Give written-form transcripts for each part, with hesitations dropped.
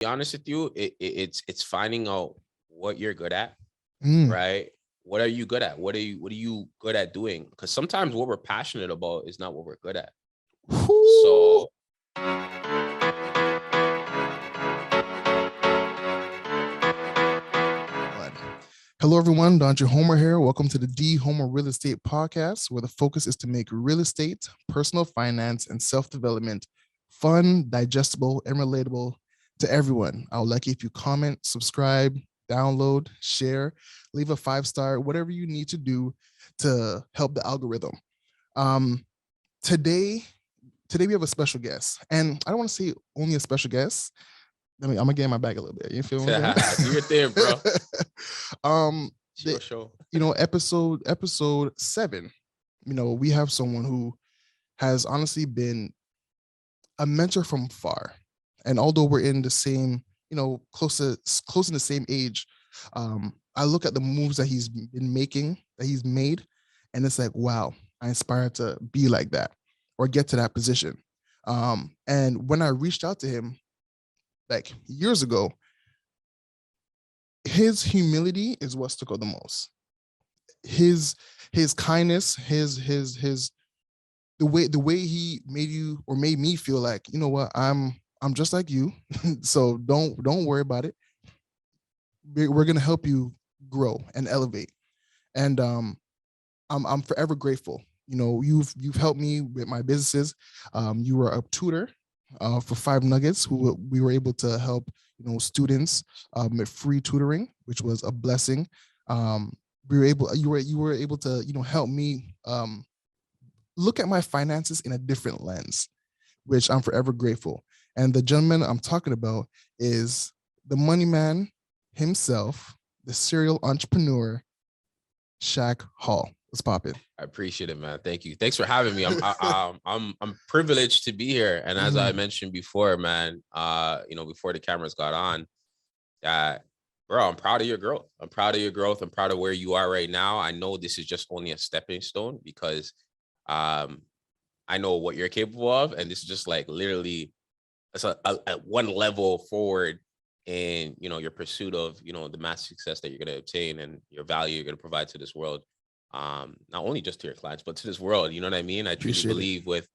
be honest with you, it's finding out what you're good at, Mm. right? What are you good at? What are you good at doing? Because sometimes what we're passionate about is not what we're good at. Whew. So hello, everyone. Dondre Homer here. Welcome to the DHomerRealEstate podcast, where the focus is to make real estate, personal finance, and self-development fun, digestible, and relatable to everyone. I would like it if you comment, subscribe, download, share, leave a 5-star, whatever you need to do to help the algorithm. Today we have a special guest, and I don't want to say only a special guest. I'm gonna get in my bag a little bit. You feel me? do your thing, bro. Show. Episode 7. We have someone who has honestly been a mentor from far, and although we're in the same, close in the same age, I look at the moves that he's been making, that he's made, and it's like, wow, I aspire to be like that or get to that position. And when I reached out to him, like years ago, his humility is what stuck out the most. His kindness, the way he made me feel like, you know what, I'm just like you. So don't worry about it. We're gonna help you grow and elevate. And I'm forever grateful. You've helped me with my businesses. You were a tutor for 5 Nuggets, who we were able to help, students with free tutoring, which was a blessing. You were able to, help me look at my finances in a different lens, which I'm forever grateful. And the gentleman I'm talking about is the money man himself, the serial entrepreneur, Shaq Hall. Let's pop it. I appreciate it, man. Thank you. Thanks for having me. I'm privileged to be here. And as I mentioned before, man, before the cameras got on, bro, I'm proud of your growth. I'm proud of where you are right now. I know this is just only a stepping stone because I know what you're capable of, and this is just like literally it's a one level forward in your pursuit of the massive success that you're going to obtain and your value you're going to provide to this world. Not only just to your clients, but to this world. You know what I mean? I truly believe with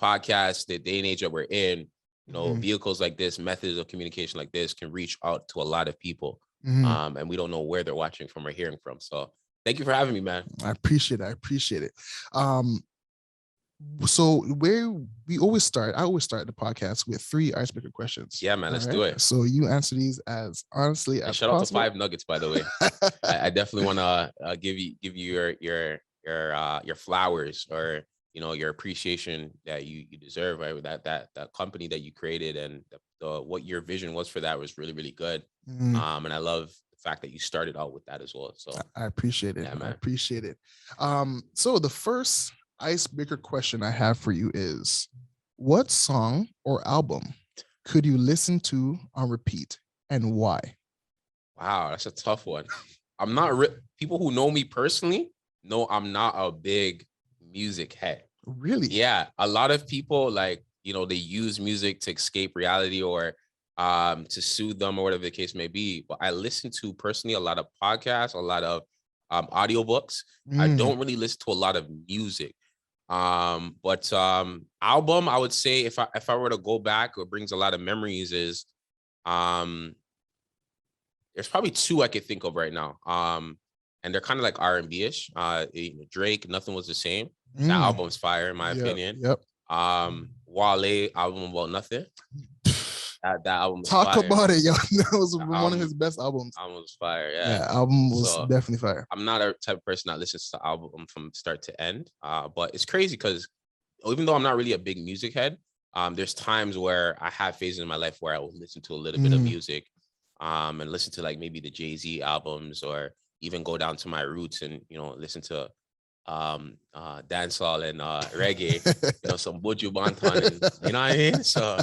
podcasts, the day and age that we're in, vehicles like this, methods of communication like this can reach out to a lot of people. And we don't know where they're watching from or hearing from. So thank you for having me, man. I appreciate it. So I always start the podcast with 3 icebreaker questions. Yeah, man, let's do it. So you answer these as honestly as shout possible. Out to 5 Nuggets, by the way. I definitely want to give you your flowers, or your appreciation that you deserve, right? That company that you created, and what your vision was for that was really, really good. And I love the fact that you started out with that as well. So I appreciate it. Yeah, man. I appreciate it. So the first icebreaker question I have for you is, what song or album could you listen to on repeat, and why? Wow, that's a tough one. I'm not people who know me personally know I'm not a big music head. Really? Yeah, a lot of people they use music to escape reality or to soothe them or whatever the case may be. But I listen to personally a lot of podcasts, a lot of audiobooks. I don't really listen to a lot of music. But album, I would say if I were to go back, what brings a lot of memories is there's probably 2 I could think of right now. And they're kind of like R&B-ish. Drake, Nothing Was the Same. That album's fire in my opinion. Yep. Wale, Album About Nothing. That album was Talk fire. about it, yo. That was one of his best albums. Album was fire, yeah. Album was definitely fire. I'm not a type of person that listens to the album from start to end. But it's crazy because even though I'm not really a big music head, there's times where I have phases in my life where I will listen to a little bit of music, and listen to like maybe the Jay-Z albums, or even go down to my roots and listen to dancehall and reggae, some Buju Banton, and, you know what I mean? So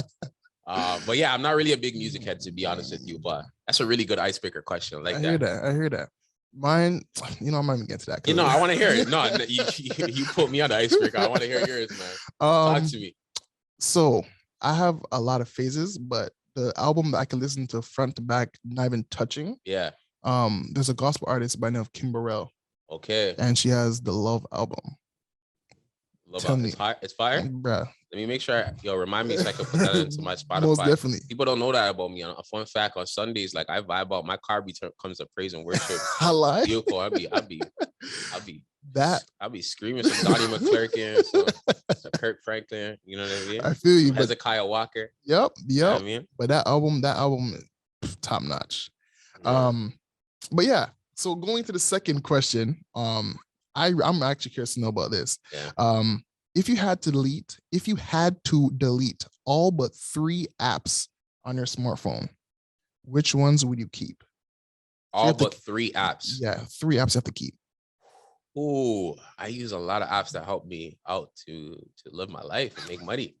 but yeah, I'm not really a big music head, to be honest with you, but that's a really good icebreaker question. I hear that. Mine, I'm not even getting to that. I want to hear it. No, you put me on the icebreaker. I want to hear yours, man. Talk to me. So I have a lot of phases, but the album that I can listen to front to back, not even touching. Yeah. There's a gospel artist by the name of Kim Burrell. Okay. And she has the Love album. It's hot. It's fire. Bruh. Let me make sure. Remind me so I can put that into my Spotify. Most definitely. People don't know that about me. A fun fact: on Sundays, like I vibe out. My car comes to praise and worship. I lie. Vehicle. I'll be screaming some Donnie McClurkin, some Kirk Franklin. You know what I mean? I feel you. Hezekiah Walker. Yep. You know what I mean? But that album is top notch. Yeah. But yeah. So going to the second question, I'm actually curious to know about this. Yeah. If you had to delete all but 3 apps on your smartphone, which ones would you keep? All but 3 apps. Yeah, 3 apps you have to keep. Ooh, I use a lot of apps that help me out to live my life and make money.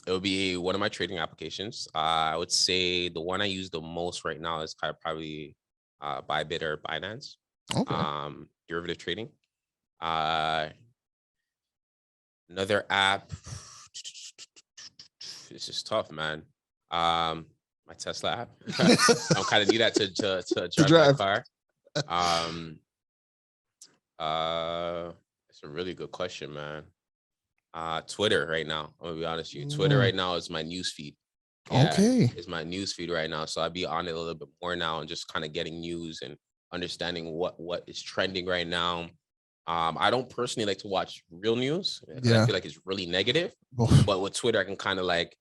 It would be one of my trading applications. I would say the one I use the most right now is kind of probably Bybit or Binance. Okay. Derivative trading. Another app. This is tough, man. My Tesla app. I'm kind of need that to drive my car. It's a really good question, man. Twitter right now. I'm gonna be honest with you. Twitter right now is my news feed. Yeah, okay. It's my news feed right now. So I'd be on it a little bit more now and just kind of getting news and understanding what is trending right now. I don't personally like to watch real news. I feel like it's really negative. But with Twitter, I can kind of like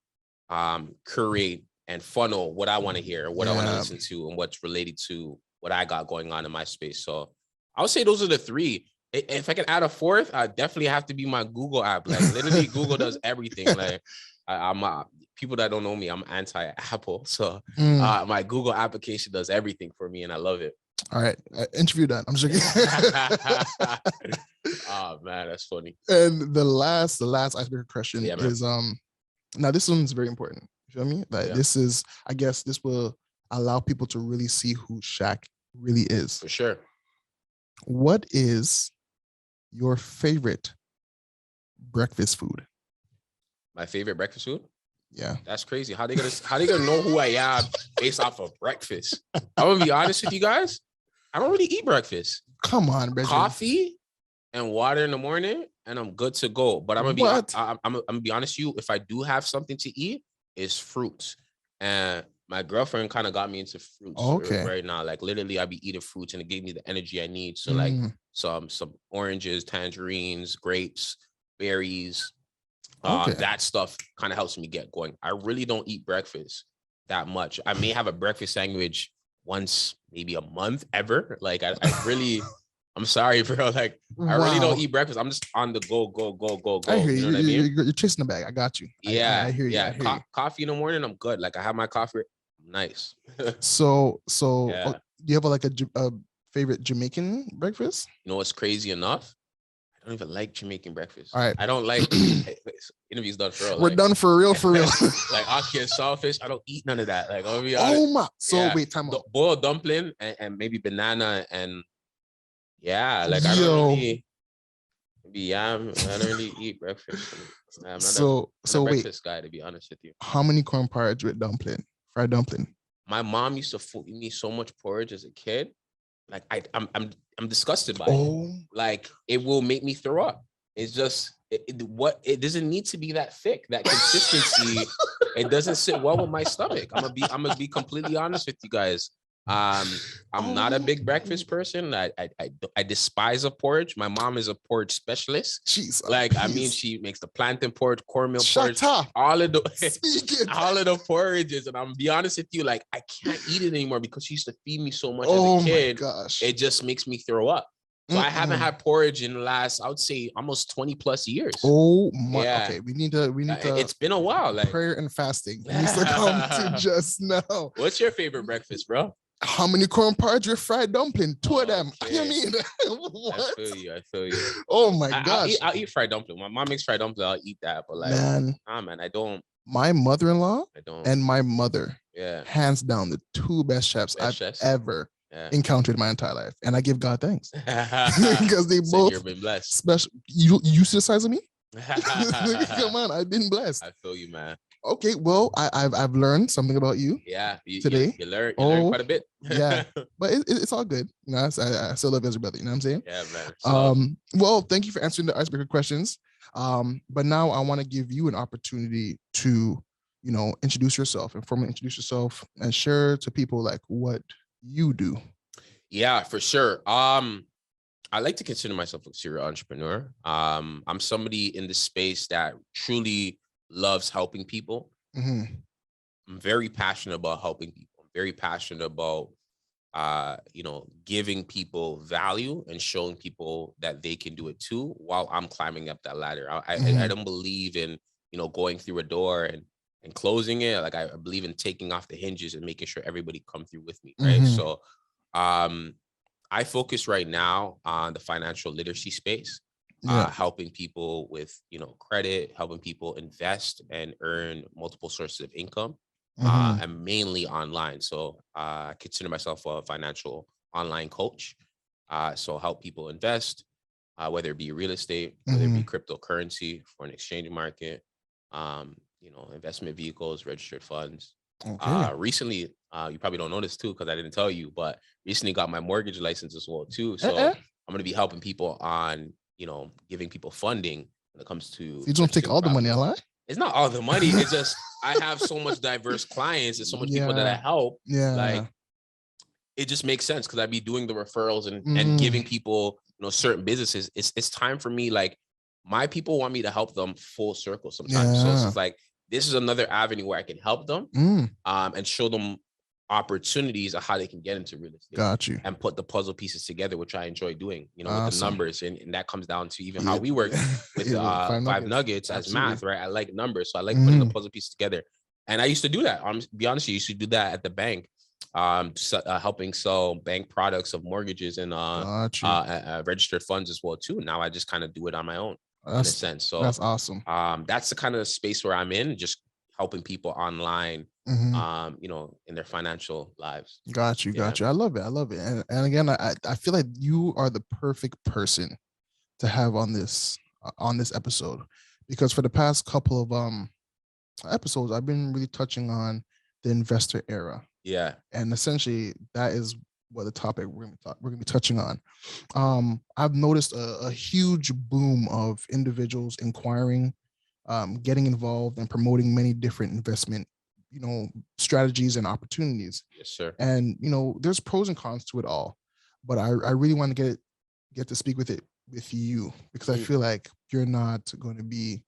curate and funnel what I want to hear, what I want to listen to, and what's related to what I got going on in my space. So I would say those are the 3. If I can add a 4th, I definitely have to be my Google app. Like literally, Google does everything. Like I'm people that don't know me, I'm anti-Apple. So my Google application does everything for me, and I love it. All right, interview done. I'm joking. Oh man, that's funny. And the last icebreaker question is now this one's very important. You feel me? Like this is, I guess this will allow people to really see who Shaq really is. For sure. What is your favorite breakfast food? My favorite breakfast food? Yeah. That's crazy. How they gonna know who I am based off of breakfast? I'm gonna be honest with you guys. I don't really eat breakfast. Come on, Bridget. Coffee and water in the morning, and I'm good to go. But I'm gonna be honest with you. If I do have something to eat, it's fruits. And my girlfriend kind of got me into fruits right now. Like literally, I be eating fruits, and it gave me the energy I need. So like some oranges, tangerines, grapes, berries. That stuff kind of helps me get going. I really don't eat breakfast that much. I may have a breakfast sandwich once, maybe a month ever. Like I really, I'm sorry, bro. Like I really don't eat breakfast. I'm just on the go. I hear you. You know what I mean? You're chasing the bag. I got you. I hear you. Yeah. Coffee in the morning, I'm good. Like I have my coffee. Nice. So do you have a favorite Jamaican breakfast? You know what's crazy enough? I don't even like Jamaican breakfast. All right. I don't like interviews done for real. We're done for real. Like ackee and saltfish. I don't eat none of that. Like I'll be honest. Oh my. So wait, time out. Boiled dumpling and maybe banana and like I don't really I don't really eat breakfast. I'm not a breakfast guy, to be honest with you. How many corn porridge with dumpling? Fried dumpling. My mom used to feed me so much porridge as a kid. Like I'm disgusted by it. Like it will make me throw up. It's just it doesn't need to be that thick. That consistency, it doesn't sit well with my stomach. I'm gonna be completely honest with you guys. I'm not a big breakfast person. I despise a porridge. My mom is a porridge specialist. Jeez, like I mean, she makes the plantain porridge, cornmeal porridge, all of the porridges. And I'm be honest with you, like I can't eat it anymore because she used to feed me so much as a kid. My gosh. It just makes me throw up. So I haven't had porridge in the last, I would say, almost 20 plus years. Oh my! Yeah. Okay, we need to. It's been a while. Like prayer and fasting needs to come to just now. What's your favorite breakfast, bro? How many corn porridge with fried dumpling? 2 of them. Okay. You mean what? I feel you. Oh my gosh! I'll eat fried dumpling. My mom makes fried dumpling. I'll eat that. But like, man, I don't. My mother-in-law and my mother, hands down, the 2 best chefs I've ever encountered in my entire life, and I give God thanks because they both you've been blessed. Special. You see the size of me? Come on, I've been blessed. I feel you, man. Okay, well, I've learned something about you Yeah, today. you learn quite a bit. Yeah, but it's all good. You know, I still love as a brother. You know what I'm saying? Yeah, man. So Well, thank you for answering the icebreaker questions. But now I want to give you an opportunity to, you know, introduce yourself and formally introduce yourself and share to people like what you do. yeah, for sure. I like to consider myself a serial entrepreneur. I'm somebody in the space that truly loves helping people. Mm-hmm. I'm very passionate about helping people. I'm very passionate about giving people value and showing people that they can do it too while I'm climbing up that ladder. I don't believe in, going through a door and closing it. Like I believe in taking off the hinges and making sure everybody come through with me. Right. Mm-hmm. So I focus right now on the financial literacy space, Yeah. helping people with, credit, helping people invest and earn multiple sources of income. Mm-hmm. And mainly online. So I consider myself a financial online coach. So help people invest, whether it be real estate, whether it be cryptocurrency, foreign exchange market, investment vehicles, registered funds. Okay. Recently, you probably don't know this too, because I didn't tell you, but recently got my mortgage license as well too. So I'm going to be helping people on, giving people funding when it comes to. So you don't take all the money, lie? It's not all the money. It's just I have so much diverse clients and so much people that I help. Yeah. Like it just makes sense because I'd be doing the referrals and giving people, certain businesses. It's time for me. Like my people want me to help them full circle sometimes. Yeah. So it's just like this is another avenue where I can help them and show them opportunities of how they can get into real estate. Got you. And put the puzzle pieces together, which I enjoy doing, with the numbers. And that comes down to even Yeah. how we work with the five nuggets as Absolutely. math, right? I like numbers. So I like putting the puzzle pieces together. And I used to do that. Be honest, I used to do that at the bank, helping sell bank products of mortgages and registered funds as well too. Now I just kind of do it on my own in a sense. So that's awesome. That's the kind of space where I'm in, just helping people online, in their financial lives. Got you. I love it. And again, I feel like you are the perfect person to have on this episode, because for the past couple of episodes, I've been really touching on the investor era. Yeah. And essentially that is what the topic we're gonna be touching on. I've noticed a huge boom of individuals inquiring, getting involved and promoting many different investment, strategies and opportunities. Yes, sir. And there's pros and cons to it all, but I really want to get to speak with you, because I feel like you're not going to be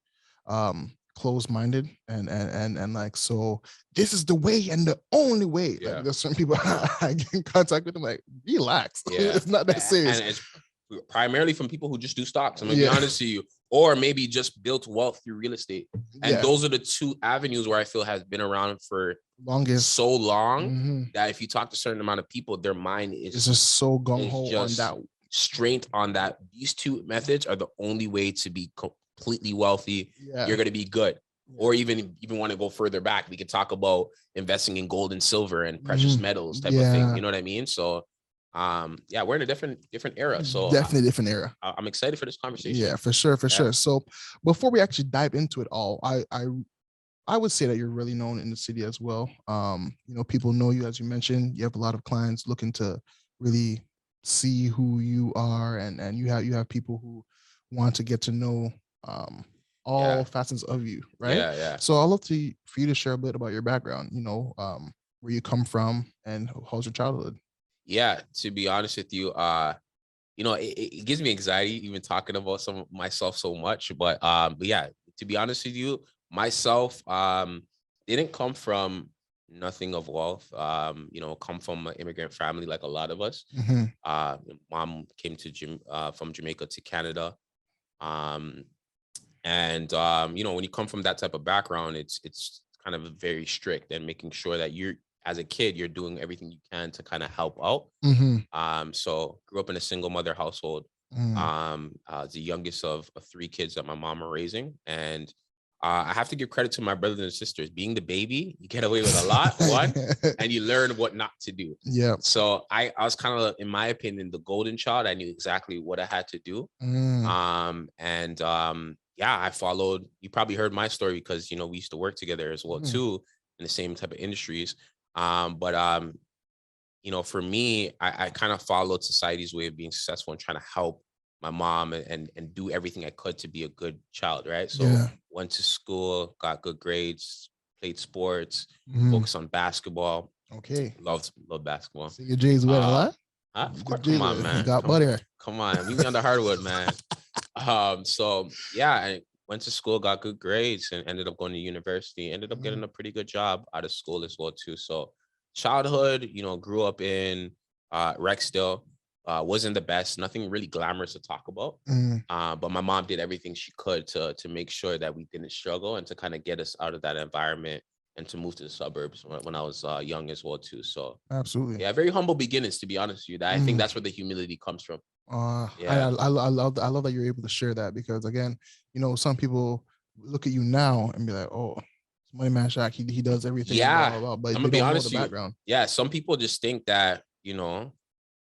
closed-minded and like, so this is the way and the only way. Yeah. Like there's certain people I get in contact with, I'm like, relax. Yeah. It's not that serious. And it's primarily from people who just do stocks. I'm gonna be honest with you, or maybe just built wealth through real estate. And those are the two avenues where I feel has been around for so long that if you talk to a certain amount of people, their mind is just so gung-ho on that. Straight on that. These two methods are the only way to be completely wealthy. You're going to be good. Or even want to go further back, we could talk about investing in gold and silver and precious metals type of thing. You know what I mean? So we're in a different era. So definitely different era. I'm excited for this conversation. Yeah, for sure. So before we actually dive into it all, I would say that you're really known in the city as well. People know you, as you mentioned. You have a lot of clients looking to really see who you are, and you have people who want to get to know all facets of you, right? Yeah. So I'd love for you to share a bit about your background, where you come from and how's your childhood. Yeah, to be honest with you, it gives me anxiety even talking about myself so much. But yeah, to be honest with you, myself didn't come from nothing of wealth. Come from an immigrant family like a lot of us. Mom came from Jamaica to Canada. And when you come from that type of background, it's kind of very strict and making sure that as a kid, you're doing everything you can to kind of help out. So grew up in a single mother household. The youngest of 3 kids that my mom are raising. And I have to give credit to my brothers and sisters. Being the baby, you get away with a lot, one, and you learn what not to do. Yeah. So I was kind of, in my opinion, the golden child. I knew exactly what I had to do. I followed. You probably heard my story because we used to work together as well Mhm. too in the same type of industries. But for me, I kind of followed society's way of being successful and trying to help my mom and do everything I could to be a good child, right? So Yeah. went to school, got good grades, played sports, Mhm. focused on basketball. Okay. Love basketball. So your J's wet a Uh, lot? of Your course, come J's on, man. got butter. Come on. Meet me on the hardwood, man. So yeah, I went to school, got good grades, and ended up going to university. Ended up getting Mhm. a pretty good job out of school as well too. So childhood, grew up in Rexdale. Wasn't the best, nothing really glamorous to talk about. Mhm. But my mom did everything she could to make sure that we didn't struggle and to kind of get us out of that environment and to move to the suburbs when I was young as well too. So Absolutely. yeah, very humble beginnings, to be honest with you. That I think Mhm. that's where the humility comes from. I Yeah. love that you're able to share that, because again, some people look at you now and be like, oh, Money Man Shaq, he does everything and blah Yeah. blah blah, I'm but gonna they be don't know the honest with you. background. Yeah, some people just think that, and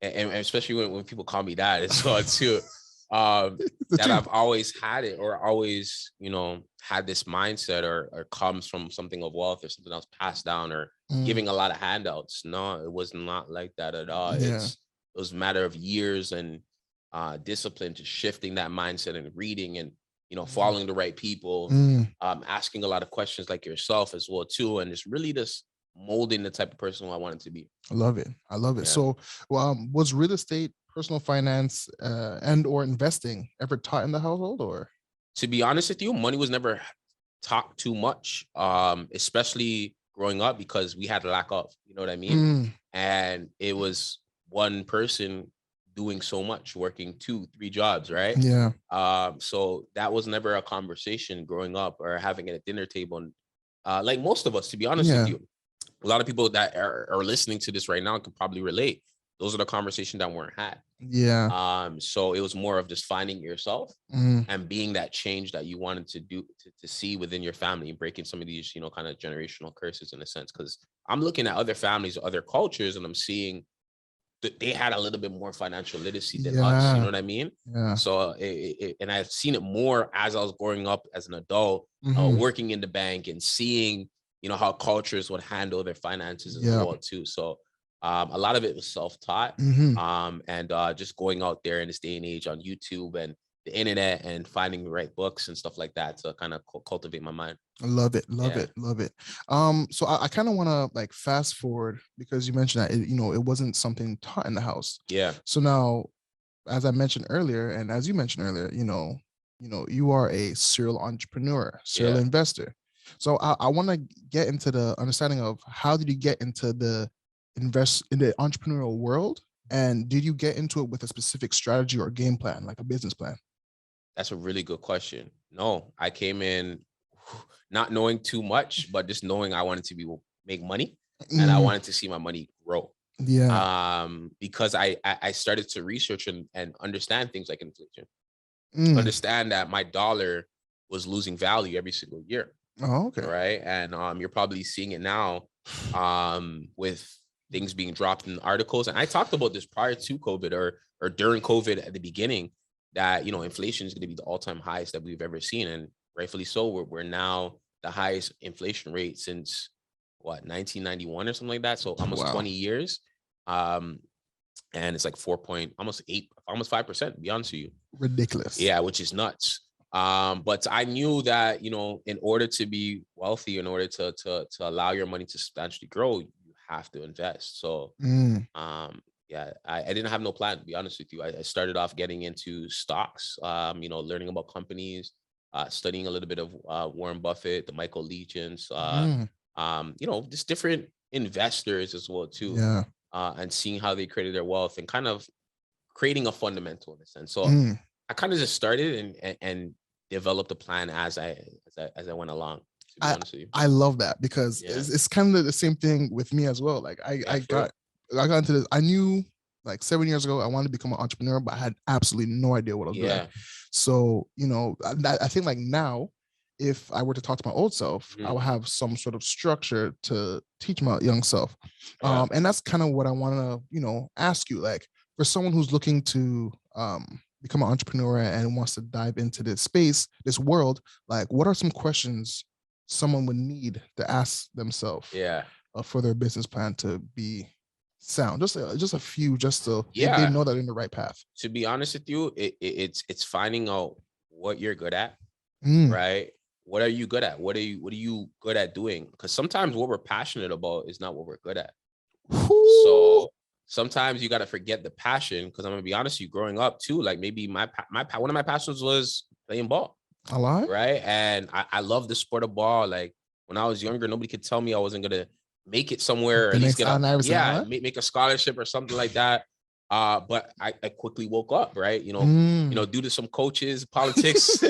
especially when people call me that as well too, It's the that truth. I've always had it or always, had this mindset or comes from something of wealth or something else passed down or Mm, giving a lot of handouts. No, it was not like that at all. yeah. It was a matter of years and discipline to shifting that mindset and reading and Mm, following the right people, mm, asking a lot of questions like yourself as well too, and just really just molding the type of person who I wanted to be. I love it. I love it. Yeah. So, was real estate, personal finance, and or investing ever taught in the household, or? To be honest with you, money was never talked too much, especially growing up because we had a lack of, you know what I mean? Mm, And it was one person doing so much, working 2, 3 jobs, right? yeah. So that was never a conversation growing up or having it at dinner table. And like most of us, to be honest with Yeah. you, a lot of people that are listening to this right now can probably relate. Those are the conversations that weren't had. Yeah. So it was more of just finding yourself Mm, and being that change that you wanted to do to see within your family, breaking some of these, kind of generational curses in a sense. Because I'm looking at other families, other cultures, and I'm seeing that they had a little bit more financial literacy than us. You know yeah. what I mean? Yeah. So, and I've seen it more as I was growing up as an adult, Hmm. working in the bank and seeing, how cultures would handle their finances as Yeah. well too. So, a lot of it was self-taught, Hmm. and just going out there in this day and age on YouTube and the internet and finding the right books and stuff like that to kind of cultivate my mind. I love it. Love Yeah, it. Love it. So I kind of want to like fast forward, because you mentioned that it wasn't something taught in the house. yeah, So now, as I mentioned earlier, and as you mentioned earlier, you are a serial entrepreneur, serial yeah. investor. So I want to get into the understanding of how did you get into the invest in the entrepreneurial world, and did you get into it with a specific strategy or game plan, like a business plan? That's a really good question. No, I came in not knowing too much, but just knowing I wanted to make money and I Mm, wanted to see my money grow. yeah. Because I started to research and understand things like inflation, Mm. understand that my dollar was losing value every single year. Oh, okay. Right. And you're probably seeing it now with things being dropped in articles. And I talked about this prior to COVID or during COVID at the beginning that, inflation is going to be the all-time highest that we've ever seen. And rightfully so. We're now the highest inflation rate since 1991 or something like that. So almost Wow. 20 years. Um, and it's like 4 point, almost 8, almost 5%, to be honest with you. Ridiculous. Yeah, which is nuts. But I knew that, in order to be wealthy, in order to allow your money to substantially grow, you have to invest. So Mm, yeah, I didn't have no plan, to be honest with you. I started off getting into stocks, learning about companies, studying a little bit of Warren Buffett, the Michael Legions, mm, just different investors as well too, yeah. and seeing how they created their wealth and kind of creating a fundamental in a sense. So Mm. I kind of just started and developed a plan as I went along. To be I honest with you, I love that, because yeah, it's kind of the same thing with me as well. Like yeah, for real. I got into this. I knew like 7 years ago I wanted to become an entrepreneur, but I had absolutely no idea what I was doing. Yeah, So I think like now, if I were to talk to my old self, I mhm, would have some sort of structure to teach my young self. yeah, And that's kind of what I want to ask you. Like, for someone who's looking to become an entrepreneur and wants to dive into this space, this world, like what are some questions someone would need to ask themselves for their business plan to be sound? Just a few, just so they know that they're in the right path. To be honest with you, it's finding out what you're good at, right? What are you good at? What are you good at doing? Because sometimes what we're passionate about is not what we're good at. So sometimes you got to forget the passion. Because I'm gonna be honest with you, growing up too, like maybe my one of my passions was playing ball. A lot, right? And I love the sport of ball. Like when I was younger, nobody could tell me I wasn't gonna make it somewhere, or at least get make a scholarship or something like that. But I quickly woke up, right? You know, due to some coaches, politics,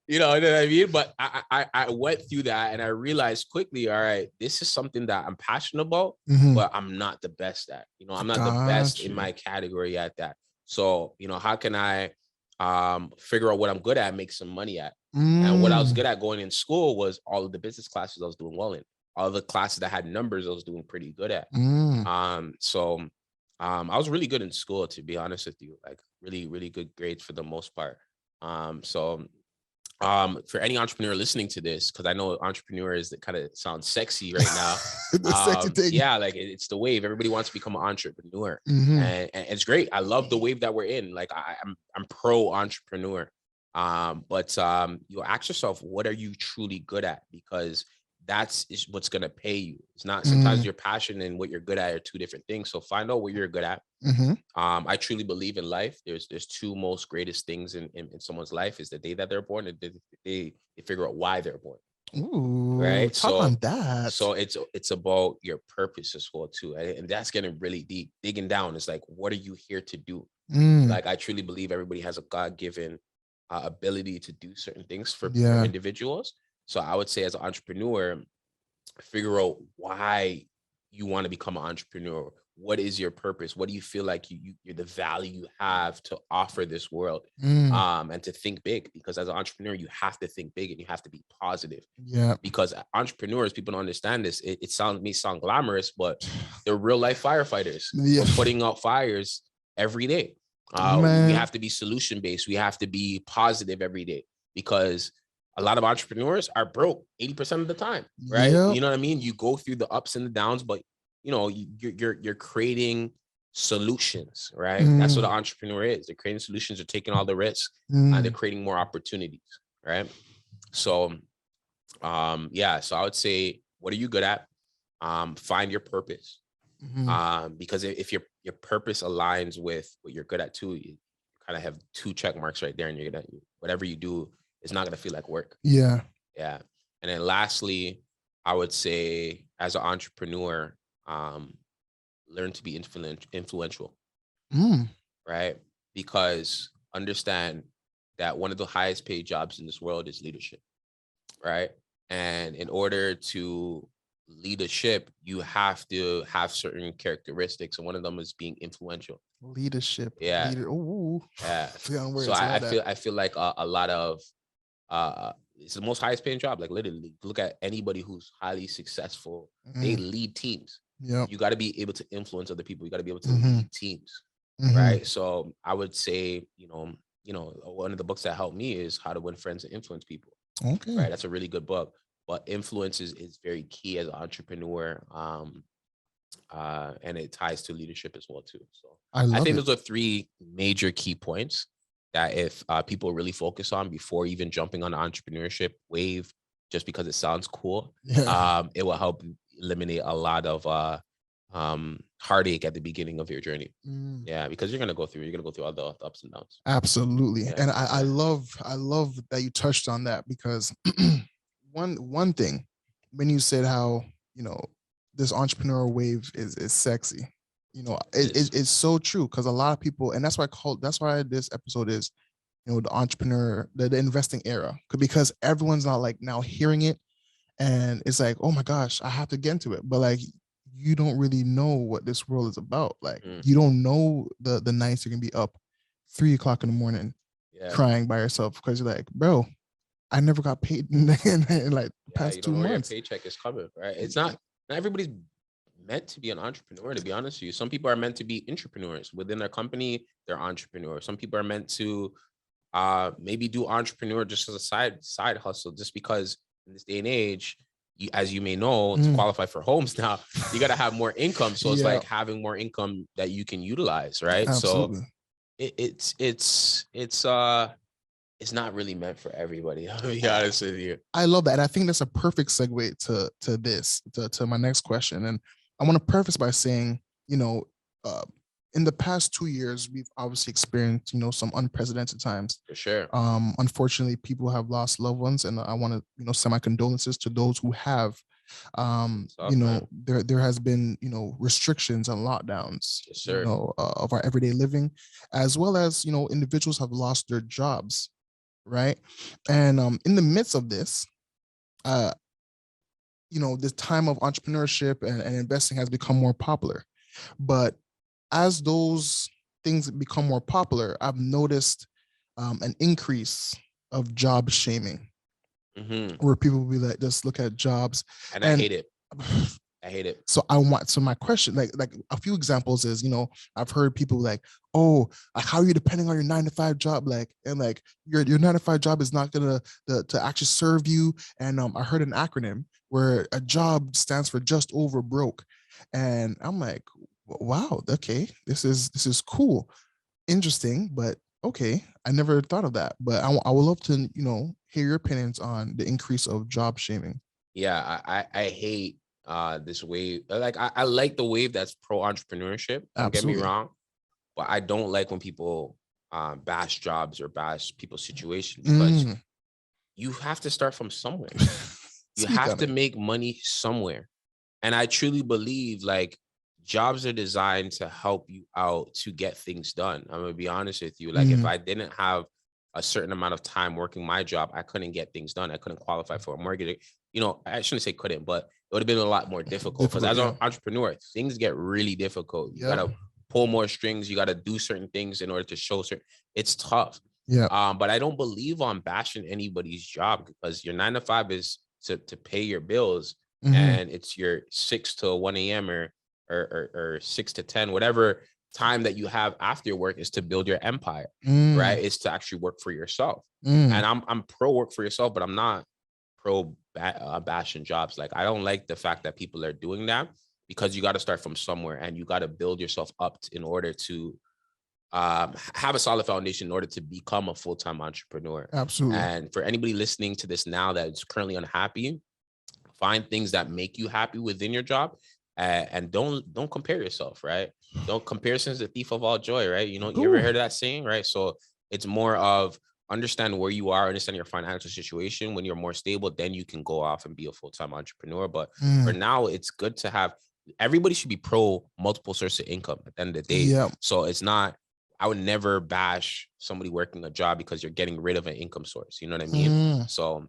you know what I mean? But I went through that and I realized quickly, all right, this is something that I'm passionate about, but I'm not the best at. You know, I'm not the best in my category at that. So, you know, how can I figure out what I'm good at, make some money at? And what I was good at going in school was all of the business classes I was doing well in. All the classes that had numbers I was doing pretty good at. So I was really good in school, to be honest with you, like really, really good grades for the most part. For any entrepreneur listening to this, because I know entrepreneurs that kind of sound sexy right now. Sexy thing. Yeah, like it's the wave. Everybody wants to become an entrepreneur, and it's great. I love the wave that we're in. Like I'm pro entrepreneur. But you ask yourself, what are you truly good at? Because that's what's gonna pay you. It's not sometimes your passion and what you're good at are two different things. So find out what you're good at. I truly believe in life. There's two most greatest things in someone's life is the day that they're born and they figure out why they're born. Ooh, right. Talk on that. So it's about your purpose as well too, and that's getting really deep. Digging down, it's like, what are you here to do? Like I truly believe everybody has a God-given ability to do certain things for individuals. So I would say as an entrepreneur, figure out why you want to become an entrepreneur. What is your purpose? What do you feel like you're the value you have to offer this world? And to think big, because as an entrepreneur, you have to think big and you have to be positive. Yeah. Because entrepreneurs, people don't understand this. It may sound glamorous, but they're real life firefighters. We're putting out fires every day. We have to be solution based. We have to be positive every day, because a lot of entrepreneurs are broke 80% of the time, right? You know what I mean? You go through the ups and the downs, but you know, you're creating solutions, right? That's what an entrepreneur is. They're creating solutions, they're taking all the risks, and they're creating more opportunities, right? So, so I would say, what are you good at? Find your purpose. Because if your purpose aligns with what you're good at too, you kind of have 2 check marks right there, and you're gonna, whatever you do, it's not going to feel like work. Yeah. And then lastly, I would say as an entrepreneur, learn to be influential, right? Because understand that one of the highest paid jobs in this world is leadership, right? And in order to lead a ship, you have to have certain characteristics, and one of them is being influential. Leadership. Yeah. So I feel like a lot of it's the most highest paying job. Like literally, look at anybody who's highly successful. They lead teams. You got to be able to influence other people. You got to be able to lead teams, right? So I would say, you know, one of the books that helped me is How to Win Friends and Influence People. Okay, right. That's a really good book. But influence is very key as an entrepreneur, and it ties to leadership as well too. So I think those are 3 major key points that if people really focus on before even jumping on the entrepreneurship wave, just because it sounds cool, it will help eliminate a lot of heartache at the beginning of your journey. Because you're gonna go through all the ups and downs. Absolutely. And I love that you touched on that, because one thing, when you said how, you know, this entrepreneurial wave is sexy. You know, it's so true, because a lot of people, and that's why this episode is, you know, the entrepreneur, the investing era, because everyone's not like now hearing it, and it's like, oh my gosh, I have to get into it. But like, you don't really know what this world is about. Like, you don't know the nights you're gonna be up 3 o'clock in the morning, crying by yourself because you're like, bro, I never got paid in like the past 2 months. Your paycheck is coming, right? It's not everybody's meant to be an entrepreneur, to be honest with you. Some people are meant to be entrepreneurs within their company. They're entrepreneurs. Some people are meant to maybe do entrepreneur just as a side hustle, just because in this day and age, as you may know, to qualify for homes now, you got to have more income. So it's like having more income that you can utilize, right? Absolutely. So it's not really meant for everybody. I'll be honest with you. I love that. And I think that's a perfect segue to my next question. And I want to preface by saying, in the past 2 years, we've obviously experienced, some unprecedented times. For sure. Unfortunately, people have lost loved ones, and I want to, send my condolences to those who have. There has been, restrictions and lockdowns, yes, sir. Of our everyday living, as well as, individuals have lost their jobs, right? And in the midst of this, this time of entrepreneurship and investing has become more popular. But as those things become more popular, I've noticed an increase of job shaming, where people will be like, just look at jobs. And I hate it. I hate it. So my question, like a few examples is, I've heard people like, oh, how are you depending on your 9-to-5 job? And your 9-to-5 job is not gonna to actually serve you. And I heard an acronym where a job stands for just over broke. And I'm like, wow, okay, this is cool, interesting, but okay, I never thought of that. But I would love to, hear your opinions on the increase of job shaming. Yeah, I hate this wave. Like I like the wave that's pro entrepreneurship. Don't get me wrong, but I don't like when people bash jobs or bash people's situation, because you have to start from somewhere. You have to make money somewhere. And I truly believe like jobs are designed to help you out to get things done. I'm gonna be honest with you. Like if I didn't have a certain amount of time working my job, I couldn't get things done. I couldn't qualify for a mortgage. I shouldn't say couldn't, but it would have been a lot more difficult, because as an entrepreneur, things get really difficult. You gotta pull more strings. You gotta do certain things in order to show certain. It's tough. Yeah. But I don't believe on bashing anybody's job, because your 9-to-5 is to pay your bills, and it's your 6 to 1 a.m. or 6 to 10, whatever time that you have after work is to build your empire, right? It's to actually work for yourself. And I'm pro work for yourself, but I'm not pro bashing jobs. Like I don't like the fact that people are doing that, because you got to start from somewhere and you got to build yourself up in order to have a solid foundation in order to become a full-time entrepreneur. Absolutely. And for anybody listening to this now that's currently unhappy, find things that make you happy within your job. And don't compare yourself, right? Don't comparison is the thief of all joy, right? You ever heard of that saying, right? So it's more of understand where you are, understand your financial situation. When you're more stable, then you can go off and be a full-time entrepreneur. But for now, it's good to have, everybody should be pro multiple sources of income at the end of the day. Yeah. So it's not, I would never bash somebody working a job because you're getting rid of an income source. You know what I mean? So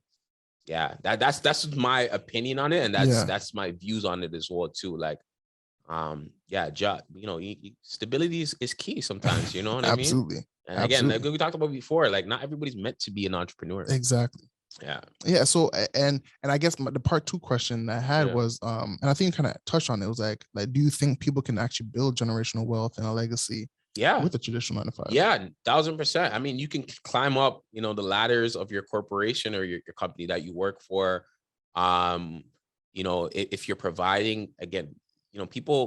yeah, that's my opinion on it, and that's my views on it as well too. Like, job, stability is key sometimes. You know what I mean? Absolutely. And again, like we talked about before, like not everybody's meant to be an entrepreneur. Exactly. Yeah. So and I guess the part 2 question I had was and I think you kind of touched on it. It was like do you think people can actually build generational wealth and a legacy with a traditional 9-to-5? Yeah, 1000%. I mean, you can climb up, the ladders of your corporation or your company that you work for. If you're providing, again,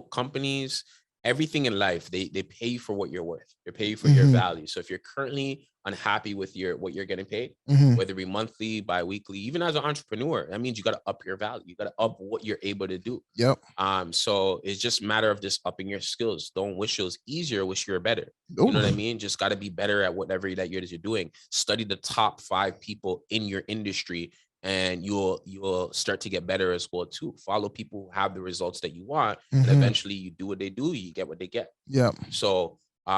companies, everything in life, they pay you for what you're worth. They pay you for your value. So if you're currently unhappy with what you're getting paid, whether it be monthly, bi-weekly, even as an entrepreneur, that means you got to up your value. You got to up what you're able to do. So it's just a matter of just upping your skills. Don't wish it was easier, wish you were better. You know what I mean? Just got to be better at whatever that you're doing. Study the top 5 people in your industry, and you'll start to get better as well too. Follow people who have the results that you want, and eventually you do what they do, you get what they get. So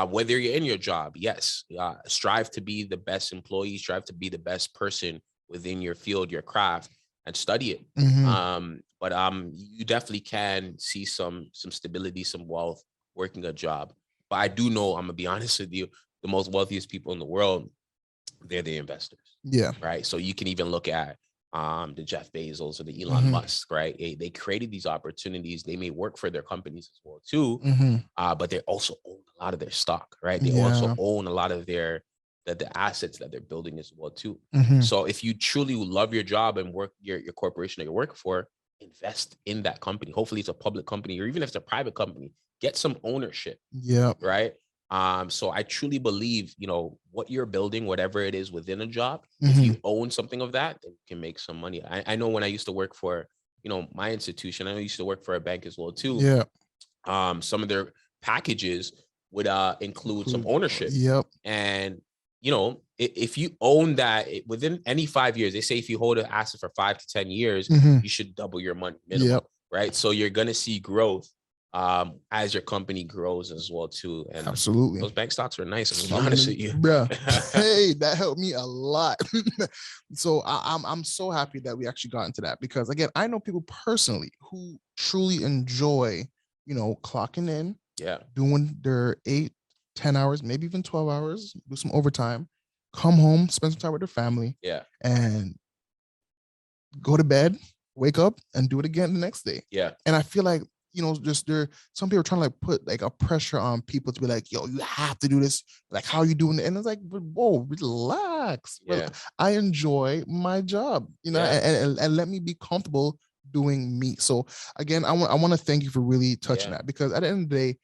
whether you're in your job, yes, strive to be the best employee, strive to be the best person within your field, your craft, and study it. But you definitely can see some stability, some wealth working a job. But I do know, I'm gonna be honest with you, the most wealthiest people in the world, they're the investors. Right. So you can even look at the Jeff Bezos or the Elon Musk, right? They created these opportunities. They may work for their companies as well too, but they also own a lot of their stock, right? They also own a lot of the assets that they're building as well too. So if you truly love your job and work your corporation that you're working for, invest in that company. Hopefully it's a public company, or even if it's a private company, get some ownership. Yeah. Right. So I truly believe, what you're building, whatever it is within a job, if you own something of that, then you can make some money. I know when I used to work for, my institution, I used to work for a bank as well too. Yeah. Some of their packages would include some ownership. Yep. And if you own that within any 5 years, they say if you hold an asset for 5 to 10 years, you should double your money minimum, right? So you're gonna see growth as your company grows as well too. And absolutely, those bank stocks are nice. I'm gonna be honest with you, bro. Hey, that helped me a lot. So I'm so happy that we actually got into that, because again, I know people personally who truly enjoy, clocking in, doing their 8-10 hours, maybe even 12 hours, do some overtime, come home, spend some time with their family, and go to bed, wake up, and do it again the next day. And I feel like, just some people are trying to put like a pressure on people to be like, yo, you have to do this. Like, how are you doing it? And it's like, whoa, relax. I enjoy my job, and let me be comfortable doing me. So again, I want to thank you for really touching that, because at the end of the day,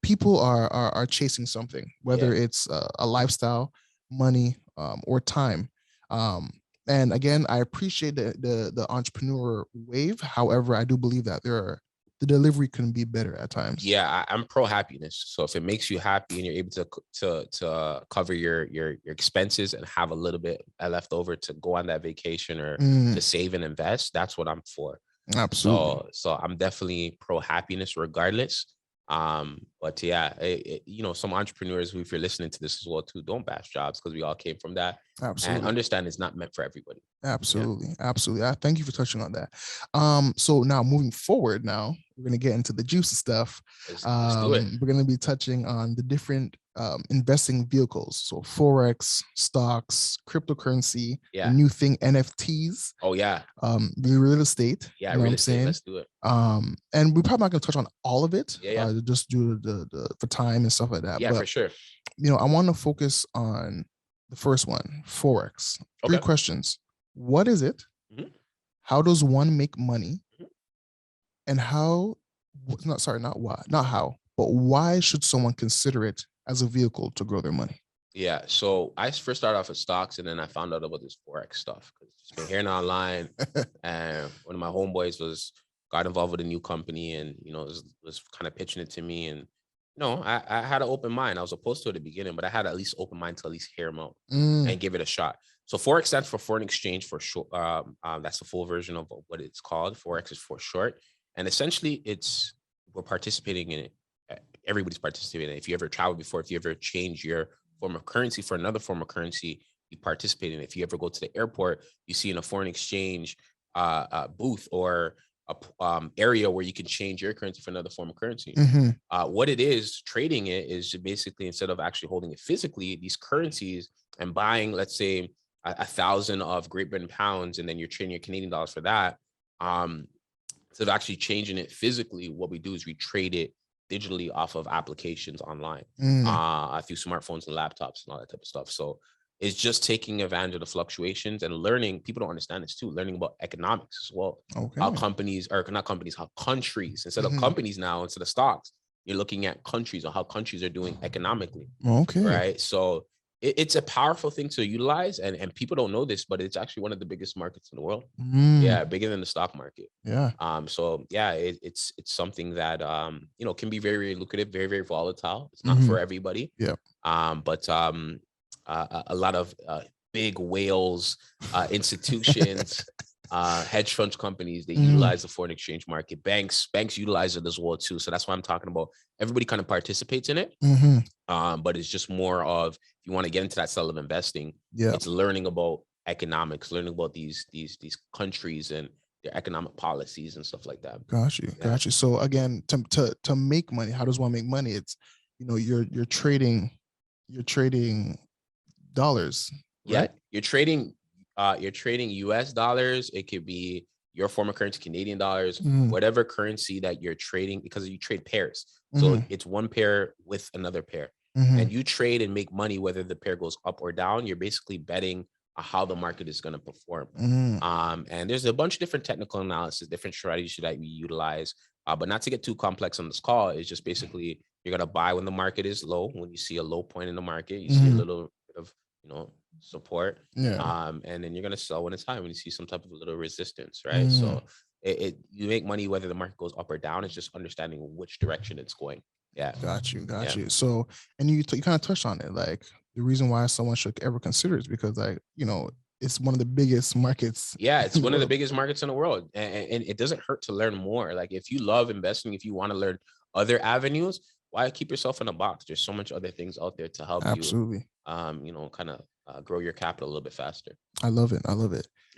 people are chasing something, whether it's a lifestyle, money, or time. And again, I appreciate the entrepreneur wave. However, I do believe that the delivery can be better at times. I'm pro happiness. So if it makes you happy and you're able to cover your expenses and have a little bit left over to go on that vacation or to save and invest, that's what I'm for. Absolutely. So I'm definitely pro happiness regardless. But some entrepreneurs who, if you're listening to this as well too, don't bash jobs, because we all came from that. Absolutely. And understand it's not meant for everybody. Absolutely. Absolutely. I thank you for touching on that. So now moving forward, we're going to get into the juicy stuff. Let's do it. We're going to be touching on the different investing vehicles. So Forex, stocks, cryptocurrency, the new thing, NFTs. Oh yeah. The real estate. Yeah, real estate. Let's do it. And we're probably not going to touch on all of it. Just due to for time and stuff like that. Yeah, but, for sure. I want to focus on the first one, Forex. 3 questions. What is it? How does one make money? And why should someone consider it as a vehicle to grow their money? Yeah, so I first started off with stocks, and then I found out about this Forex stuff, because it's been hearing online. And one of my homeboys got involved with a new company, and was kind of pitching it to me. And I had an open mind. I was opposed to it at the beginning, but I had at least open mind to at least hear him out and give it a shot. So Forex stands for foreign exchange for short. That's the full version of what it's called. Forex is for short. And essentially we're participating in it. Everybody's participating in it. If you ever traveled before, if you ever change your form of currency for another form of currency, you participate in it. If you ever go to the airport, you see in a foreign exchange booth or a area where you can change your currency for another form of currency. What it is, trading it, is basically, instead of actually holding it physically, these currencies, and buying, let's say, 1,000 of Great Britain pounds, and then you're trading your Canadian dollars for that. Instead of actually changing it physically, what we do is we trade it digitally off of applications online, through smartphones and laptops and all that type of stuff. So it's just taking advantage of the fluctuations and learning. People don't understand this too, learning about economics as well. How companies, or not companies, how countries, instead of companies now, instead of stocks, you're looking at countries, or how countries are doing economically. Right. So it's a powerful thing to utilize, and people don't know this, but it's actually one of the biggest markets in the world. Bigger than the stock market. It's something that can be very, very lucrative, very, very volatile. It's not for everybody. But a lot of big whales, institutions, hedge fund companies, they utilize the foreign exchange market. Banks utilize it as well too. So that's why I'm talking about everybody kind of participates in it. But it's just more of, if you want to get into that style of investing, it's learning about economics, learning about these countries and their economic policies and stuff like that. Got you. So again, to make money, how does one make money? It's, you're trading dollars. Right? You're trading you're trading US dollars. It could be your form of currency, Canadian dollars, whatever currency that you're trading, because you trade pairs. So it's one pair with another pair. And you trade and make money whether the pair goes up or down. You're basically betting how the market is going to perform. And there's a bunch of different technical analysis, different strategies that we utilize. But not to get too complex on this call, it's just basically you're going to buy when the market is low. When you see a low point in the market, you see a little bit of, support. And then you're going to sell when it's high, when you see some type of little resistance, right? So you make money whether the market goes up or down. It's just understanding which direction it's going. Yeah. Got you. So, and you kind of touched on it, like the reason why someone should ever consider it is because, like, it's one of the biggest markets. Yeah, it's one of the biggest markets in the world. And it doesn't hurt to learn more. Like, if you love investing, if you want to learn other avenues, why keep yourself in a box? There's so much other things out there to help you, kind of grow your capital a little bit faster. I love it.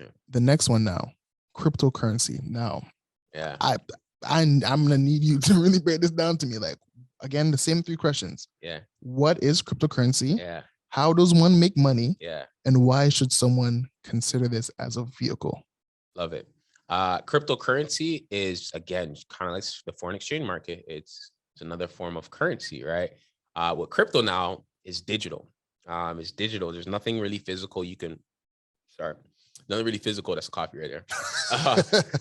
Yeah. The next one now, cryptocurrency. Now, yeah, I'm gonna need you to really break this down to me. Like, again, the same 3 questions. Yeah. What is cryptocurrency? Yeah. How does one make money? Yeah. And why should someone consider this as a vehicle? Love it. Cryptocurrency is, again, kind of like the foreign exchange market. It's another form of currency, right? What crypto now is digital. It's digital. There's nothing really physical nothing really physical. That's a copy right there.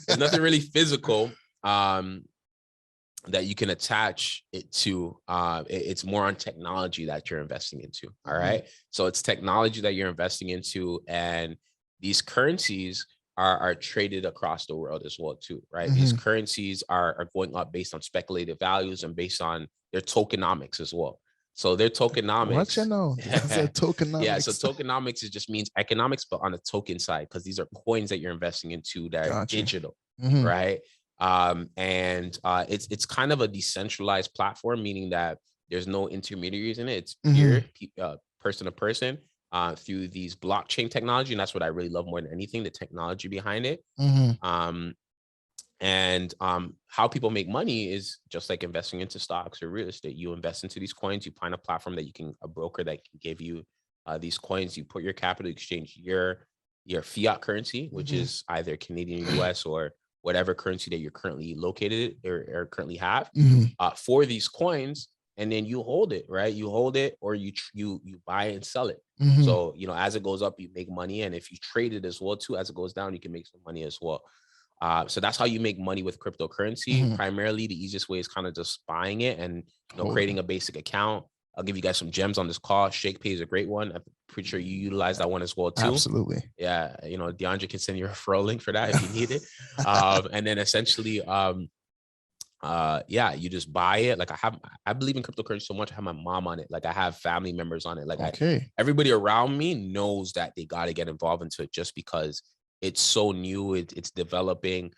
There's nothing really physical that you can attach it to. It's more on technology that you're investing into. All right. So it's technology that you're investing into, and these currencies are traded across the world as well too, right? These currencies are going up based on speculative values and based on their tokenomics as well. So their tokenomics. What you know? Tokenomics. Yeah. So tokenomics just means economics, but on the token side, because these are coins that you're investing into that are digital, right? And it's kind of a decentralized platform, meaning that there's no intermediaries in it. It's pure person to person through these blockchain technology. And that's what I really love more than anything, the technology behind it. And how people make money is just like investing into stocks or real estate. You invest into these coins, you find a platform that a broker that can give you these coins. You put your capital, exchange your fiat currency, which is either Canadian, US, or whatever currency that you're currently located or currently have for these coins. And then you hold it, right? You hold it, or you buy and sell it. So, as it goes up, you make money. And if you trade it as well too, as it goes down, you can make some money as well. So that's how you make money with cryptocurrency. Primarily, the easiest way is kind of just buying it and creating a basic account. I'll give you guys some gems on this call. ShakePay is a great one. I'm pretty sure you utilize that one as well too. Absolutely. Yeah, DeAndre can send you a referral link for that if you need it. And then essentially, you just buy it. Like I believe in cryptocurrency so much. I have my mom on it. Like I have family members on it. Like everybody around me knows that they got to get involved into it just because it's so new. It's developing.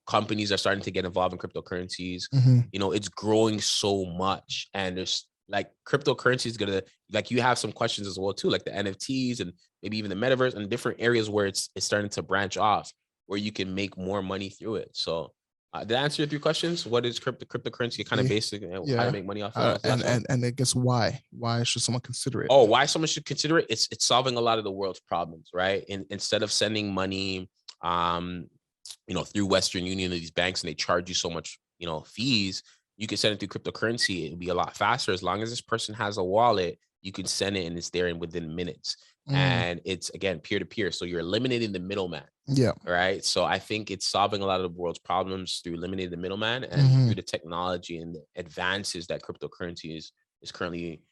Companies are starting to get involved in cryptocurrencies. It's growing so much, and there's like cryptocurrency is gonna, like, you have some questions as well too, like the NFTs and maybe even the metaverse and different areas where it's starting to branch off, where you can make more money through it. So did I answer your 3 questions? What is cryptocurrency? Kind of basic, how to make money off of it. And I guess why should someone consider it? Oh, why someone should consider it? It's solving a lot of the world's problems, right? Instead of sending money, through Western Union or these banks, and they charge you so much, fees, you can send it through cryptocurrency. It'll be a lot faster. As long as this person has a wallet, you can send it and it's there within minutes. And it's, again, peer-to-peer. So you're eliminating the middleman. Yeah. Right. So I think it's solving a lot of the world's problems through eliminating the middleman and through the technology and the advances that cryptocurrency is currently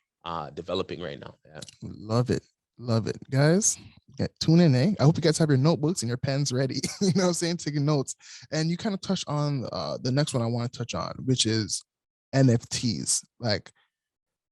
developing right now. Yeah. Love it. Guys, tune in, I hope you guys have your notebooks and your pens ready. You know what I'm saying? Taking notes. And you kind of touched on the next one I want to touch on, which is NFTs. Like,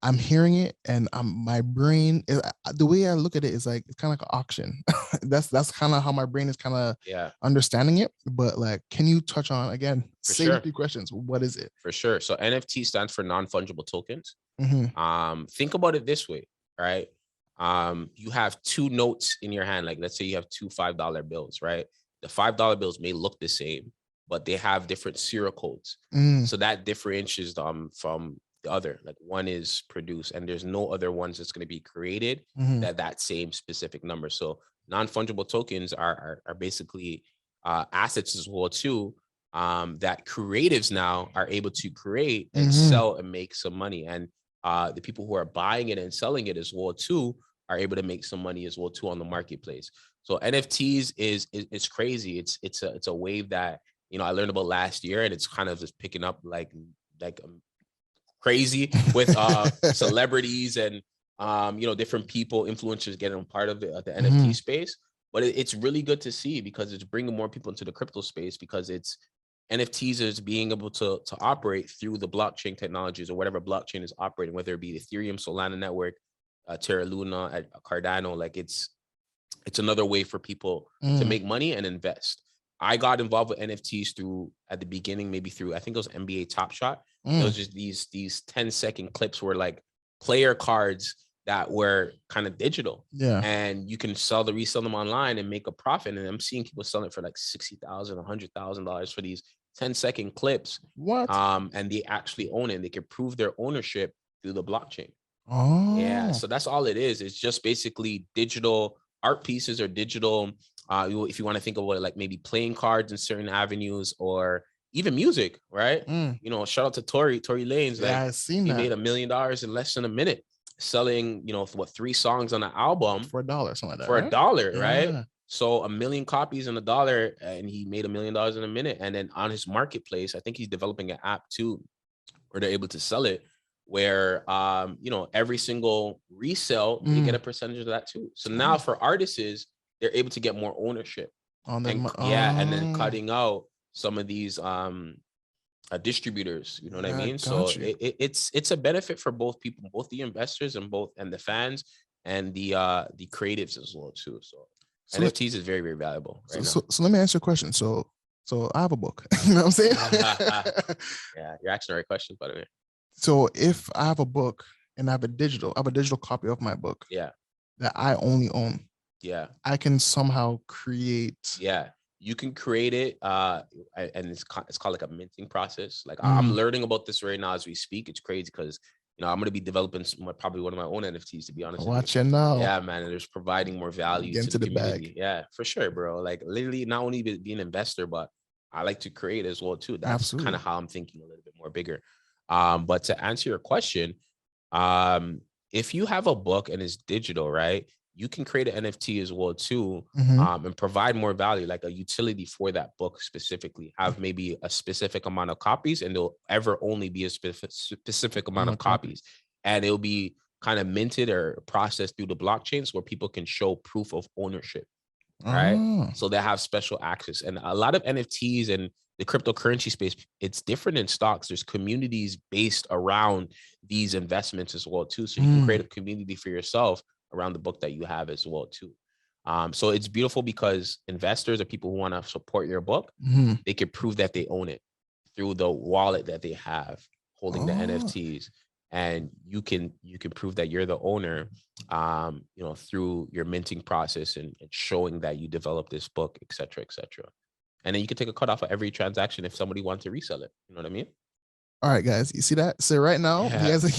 I'm hearing it, and my brain, the way I look at it is like, it's kind of like an auction. that's kind of how my brain is kind of understanding it. But like, can you touch on, again, same 3 questions? What is it? For sure. So NFT stands for non-fungible tokens. Think about it this way, right? You have 2 notes in your hand. Like, let's say you have 2 $5 bills, right? The $5 bills may look the same, but they have different serial codes. So that differentiates them from the other. Like, one is produced, and there's no other ones that's going to be created that same specific number. So non-fungible tokens are basically assets as well too, that creatives now are able to create and sell and make some money. And the people who are buying it and selling it as well too are able to make some money as well too on the marketplace. So NFTs is crazy. It's a wave that, you know, I learned about last year, and it's kind of just picking up like crazy with celebrities and you know, different people, influencers getting a part of the NFT space. But it's really good to see, because it's bringing more people into the crypto space, because it's NFTs is being able to operate through the blockchain technologies, or whatever blockchain is operating, whether it be Ethereum, Solana network, Terra Luna, Cardano. Like it's another way for people to make money and invest. I got involved with NFTs at the beginning, maybe through, I think it was NBA Top Shot. It was just these 10-second clips were like player cards that were kind of digital. Yeah. And you can resell them online and make a profit. And I'm seeing people selling it for like $60,000, $100,000 for these 10-second clips. What? And they actually own it. And they can prove their ownership through the blockchain. Oh. Yeah. So that's all it is. It's just basically digital art pieces, or digital, if you want to think of it like maybe playing cards in certain avenues, or even music, right? You know, shout out to Tory Lanez. Yeah, I've seen that. He made $1 million in less than a minute selling, you know, 3 songs on an album for $1, something like that. For $1, right? So 1 million copies in $1, and he made $1 million in a minute. And then on his marketplace, I think he's developing an app too, where they're able to sell it, where you know, every single resale, they get a percentage of that too. So now for artists, they're able to get more ownership on them. And then cutting out some of these distributors, you know what I mean? So it's a benefit for both people, both the investors and the fans, and the creatives as well too. So NFTs is very, very valuable right now. So let me ask you a question. So I have a book. You know what I'm saying? Yeah, you're asking the right question, by the way. So if I have a book and I have a digital copy of my book, that I only own, I can somehow create. Yeah, you can create it, and it's called like a minting process. Like I'm learning about this right now as we speak. It's crazy because, you know, I'm going to be developing probably one of my own NFTs, to be honest. Watch it now. Yeah, man. And there's providing more value to the community. Bag. Yeah, for sure, bro. Like literally not only be an investor, but I like to create as well too. That's kind of how I'm thinking a little bit more bigger. But to answer your question, if you have a book and it's digital, right, you can create an NFT as well too, and provide more value, like a utility for that book specifically. Have maybe a specific amount of copies, and there'll ever only be a specific amount of copies, and it'll be kind of minted or processed through the blockchains where people can show proof of ownership, right? So they have special access. And a lot of NFTs and the cryptocurrency space, it's different in stocks. There's communities based around these investments as well too. So you can create a community for yourself around the book that you have as well too. So it's beautiful because investors are people who want to support your book. They can prove that they own it through the wallet that they have holding the NFTs. And you can prove that you're the owner, you know, through your minting process and showing that you developed this book, et cetera, et cetera. And then you can take a cut off of every transaction if somebody wants to resell it. You know what I mean? All right, guys, you see that? So right now, you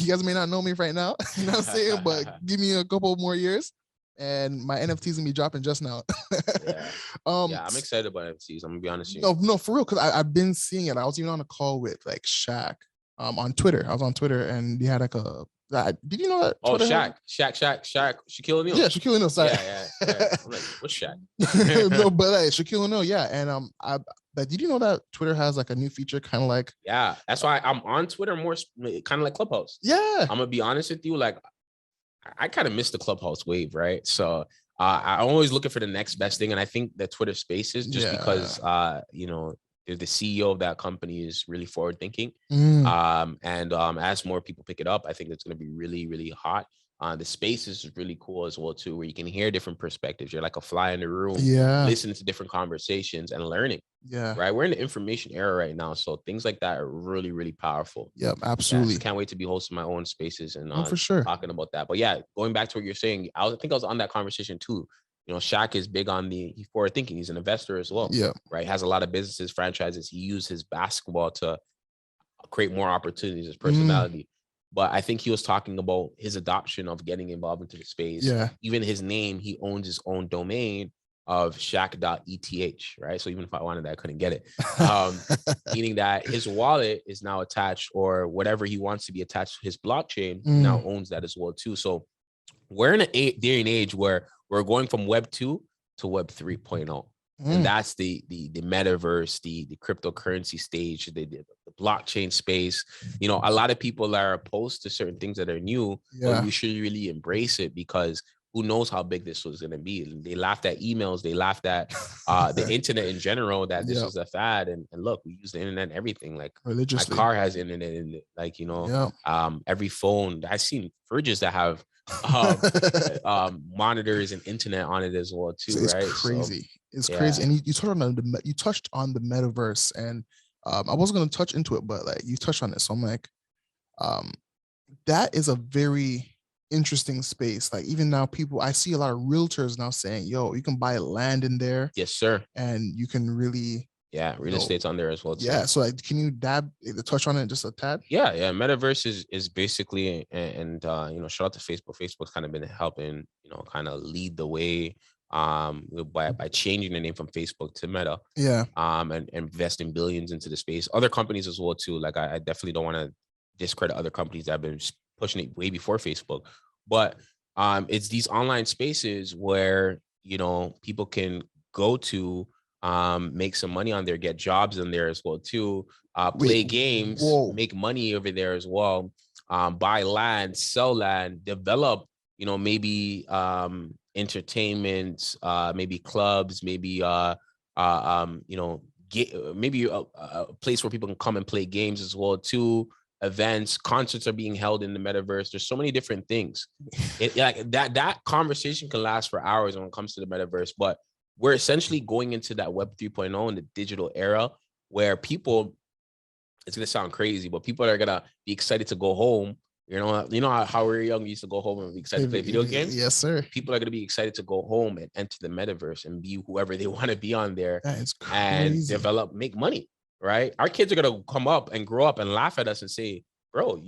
guys may not know me right now, you know what I'm saying? But give me a couple more years and my NFTs gonna be dropping just now. Yeah, I'm excited about NFTs. I'm gonna be honest with you. No, for real, because I've been seeing it. I was even on a call with like Shaq on Twitter. I was on Twitter and he had like a. Did you know that? Oh, Shaq, Shaquille O'Neal. Yeah, Shaquille O'Neal. Sorry. Yeah. I'm like, what's Shaq? No, but like Shaquille O'Neal. Yeah, and but did you know that Twitter has like a new feature, kind of like? Yeah, that's why I'm on Twitter more, kind of like Clubhouse. Yeah, I'm gonna be honest with you. Like, I kind of missed the Clubhouse wave, right? So I'm always looking for the next best thing, and I think that Twitter Spaces, just because you know, the CEO of that company is really forward thinking. And as more people pick it up, I think it's going to be really, really hot. The Spaces is really cool as well too, where you can hear different perspectives. You're like a fly in the room, listening to different conversations and learning. Yeah, right. We're in the information era right now, so things like that are really, really powerful. Yep, absolutely. Can't wait to be hosting my own spaces and for sure talking about that. But yeah, going back to what you're saying, I think I was on that conversation too. You know, Shaq is big on he's forward thinking. He's an investor as well. Yeah. Right. Has a lot of businesses, franchises. He used his basketball to create more opportunities, his personality. but I think he was talking about his adoption of getting involved into the space. Yeah. Even his name, he owns his own domain of Shaq.eth, right? So even if I wanted that, I couldn't get it. Meaning that his wallet is now attached, or whatever he wants to be attached to his blockchain, he now owns that as well too. So we're in a day and age where we're going from Web 2 to Web 3.0. And that's the metaverse, the cryptocurrency stage, the blockchain space. You know, a lot of people are opposed to certain things that are new, but we should really embrace it, because who knows how big this was going to be. They laughed at emails. They laughed at the internet in general, that this was a fad. And look, we use the internet and everything. Like religiously. My car has internet in it. Like, you know, every phone. I've seen fridges that have monitors and internet on it as well too. So it's right? Crazy. So, it's crazy. And you touched on the metaverse, and I wasn't going to touch into it, but like you touched on it. So I'm like, that is a very interesting space. Like even now, I see a lot of realtors now saying, yo, you can buy land in there. Yes, sir. And you can really, real estate's on there as well too. Yeah. So like, can you touch on it just a tad? Yeah. Metaverse is basically, and you know, shout out to Facebook. Facebook's kind of been helping, you know, kind of lead the way by changing the name from Facebook to Meta. Yeah. And investing billions into the space. Other companies as well too. Like I definitely don't want to discredit other companies that have been pushing it way before Facebook, but it's these online spaces where, you know, people can go to make some money on there, get jobs in there as well too, play games, make money over there as well, buy land, sell land, develop, you know, maybe entertainment, maybe clubs, maybe you know, maybe a place where people can come and play games as well too. Events, concerts are being held in the metaverse. There's so many different things. Like that conversation can last for hours when it comes to the metaverse, but we're essentially going into that Web 3.0 in the digital era, where people, it's going to sound crazy, but people are going to be excited to go home. You know how we were young, we used to go home and be excited to play video games? Yes, sir. People are going to be excited to go home and enter the metaverse and be whoever they want to be on there. That is crazy. And develop, make money, right? Our kids are going to come up and grow up and laugh at us and say, bro,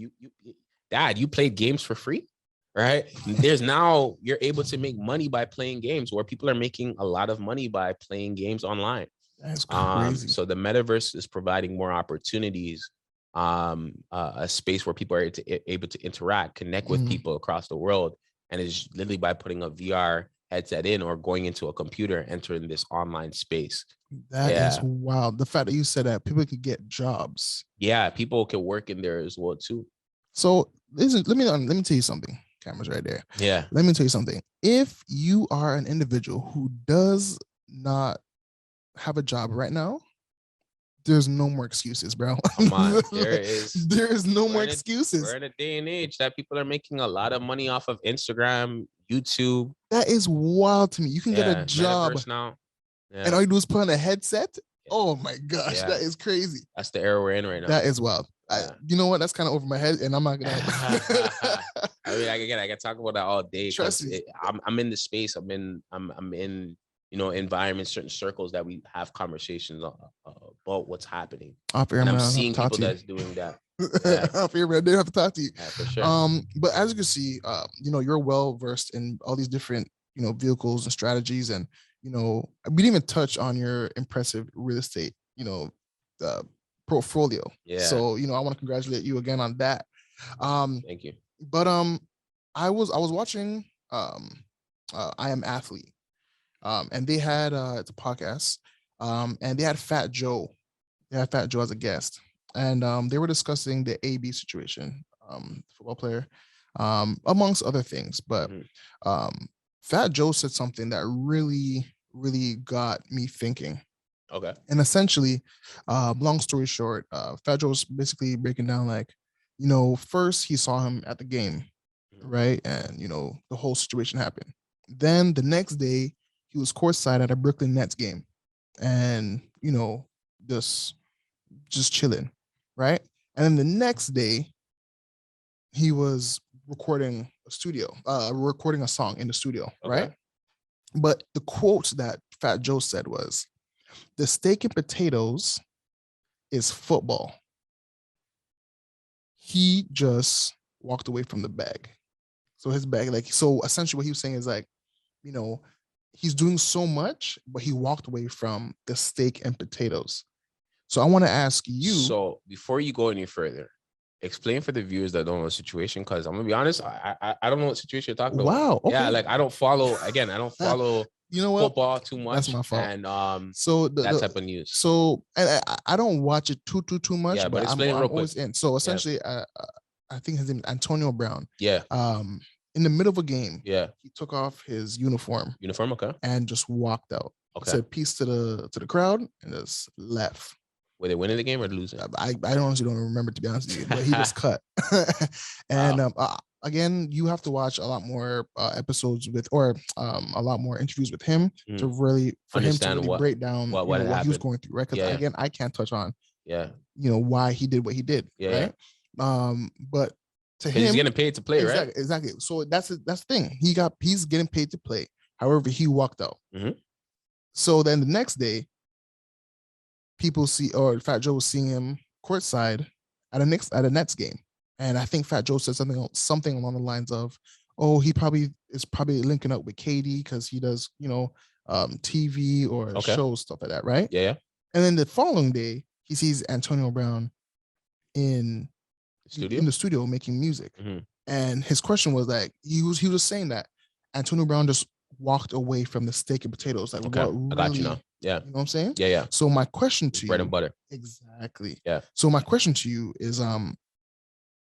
Dad, you played games for free, right? You're able to make money by playing games, where people are making a lot of money by playing games online. That's crazy. So the metaverse is providing more opportunities, a space where people are able to interact, connect with people across the world. And it's literally by putting a VR headset in or going into a computer, entering this online space. That is wild. The fact that you said that people can get jobs. Yeah, people can work in there as well too. So let me tell you something. Camera's right there. Yeah. Let me tell you something. If you are an individual who does not have a job right now, there's no more excuses, bro. Come on, there is no more excuses. We're in a day and age that people are making a lot of money off of Instagram, YouTube. That is wild to me. You can get a job now. And all you do is put on a headset. Oh my gosh, that is crazy. That's the era we're in right now. That is wild. You know what? That's kind of over my head, and I'm not gonna. I mean, I can talk about that all day. Trust me. I'm in the space. I'm in you know, environments, certain circles that we have conversations about what's happening. And I'm seeing people that's doing that. Off here, man. They don't have to talk to you. Yeah, for sure. But as you can see, you know, you're well versed in all these different, you know, vehicles and strategies, and you know, we didn't even touch on your impressive real estate, you know, portfolio. Yeah. So, you know, I want to congratulate you again on that. Thank you. But I was watching I Am Athlete. And they had it's a podcast. And they had Fat Joe. They had Fat Joe as a guest. And they were discussing the AB situation, football player, amongst other things. But Fat Joe said something that really, really got me thinking. Okay. And essentially, long story short, Fat Joe was basically breaking down, like, you know, first he saw him at the game, right? And, you know, the whole situation happened. Then the next day, he was courtside at a Brooklyn Nets game, and, you know, just chilling, right? And then the next day, he was recording a song in the studio, right? But the quote that Fat Joe said was, "The steak and potatoes is football." He just walked away from the bag. So his bag, like, so essentially what he was saying is like, you know, he's doing so much, but he walked away from the steak and potatoes. So I want to ask you. So before you go any further, explain for the viewers that don't know the situation, because I'm gonna be honest, I don't know what situation you're talking about. Wow. Okay. Yeah, like I don't follow you know what? football too much. That's my fault. And so that type of news. So and I don't watch it too much, Yeah, but I'm explain it real always quick. in. So essentially, I think his name is Antonio Brown. Yeah. In the middle of a game, Yeah. he took off his uniform. Okay. And just walked out. Okay. Said peace to the crowd and just left. Were they winning the game or losing? I honestly don't remember, to be honest with you, but he was cut. And wow. Again, you have to watch a lot more episodes with, or a lot more interviews with him to really, for understand him to really break down what he was going through, right? Because again, I can't touch on why he did what he did, right? But to him, he's getting paid to play, right? Exactly. So that's the thing. He's getting paid to play. However, he walked out. So then the next day, people see, or Fat Joe was seeing him courtside at a Nets game, and I think Fat Joe said something along the lines of, "Oh, he is probably linking up with KD because he does, TV or shows, stuff like that, right?" Yeah. And then the following day, he sees Antonio Brown in the studio making music, and his question was like, he was saying that Antonio Brown just walked away from the steak and potatoes. Like, what really, I got you now. Yeah. You know what I'm saying? Yeah. So my question to you, bread and butter. Exactly. Yeah. So my question to you is,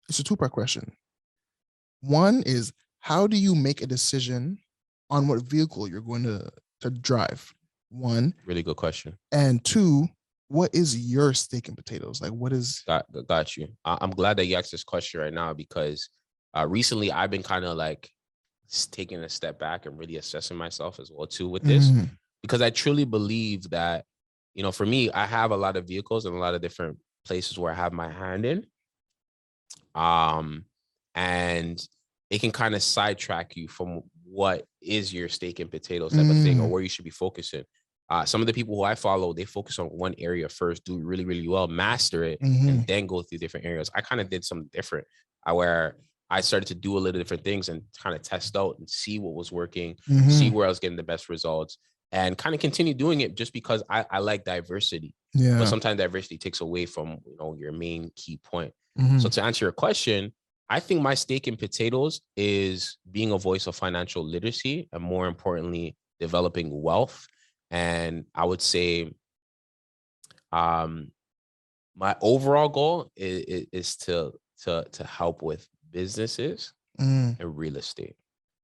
it's a two-part question. One is, how do you make a decision on what vehicle you're going to drive? One. Really good question. And two, what is your steak and potatoes? Like, what is... Got you. I'm glad that you asked this question right now, because recently I've been kind of like taking a step back and really assessing myself as well too with this, because I truly believe that, for me, I have a lot of vehicles and a lot of different places where I have my hand in, and it can kind of sidetrack you from what is your steak and potatoes type of thing, or where you should be focusing. Some of the people who I follow, they focus on one area first, do really, really well, master it, and then go through different areas. I kind of did something different, where I started to do a little different things and kind of test out and see what was working, see where I was getting the best results, and kind of continue doing it just because I like diversity. Yeah. But sometimes diversity takes away from, your main key point. So to answer your question, I think my steak and potatoes is being a voice of financial literacy, and more importantly, developing wealth. And I would say my overall goal is to help with businesses and real estate,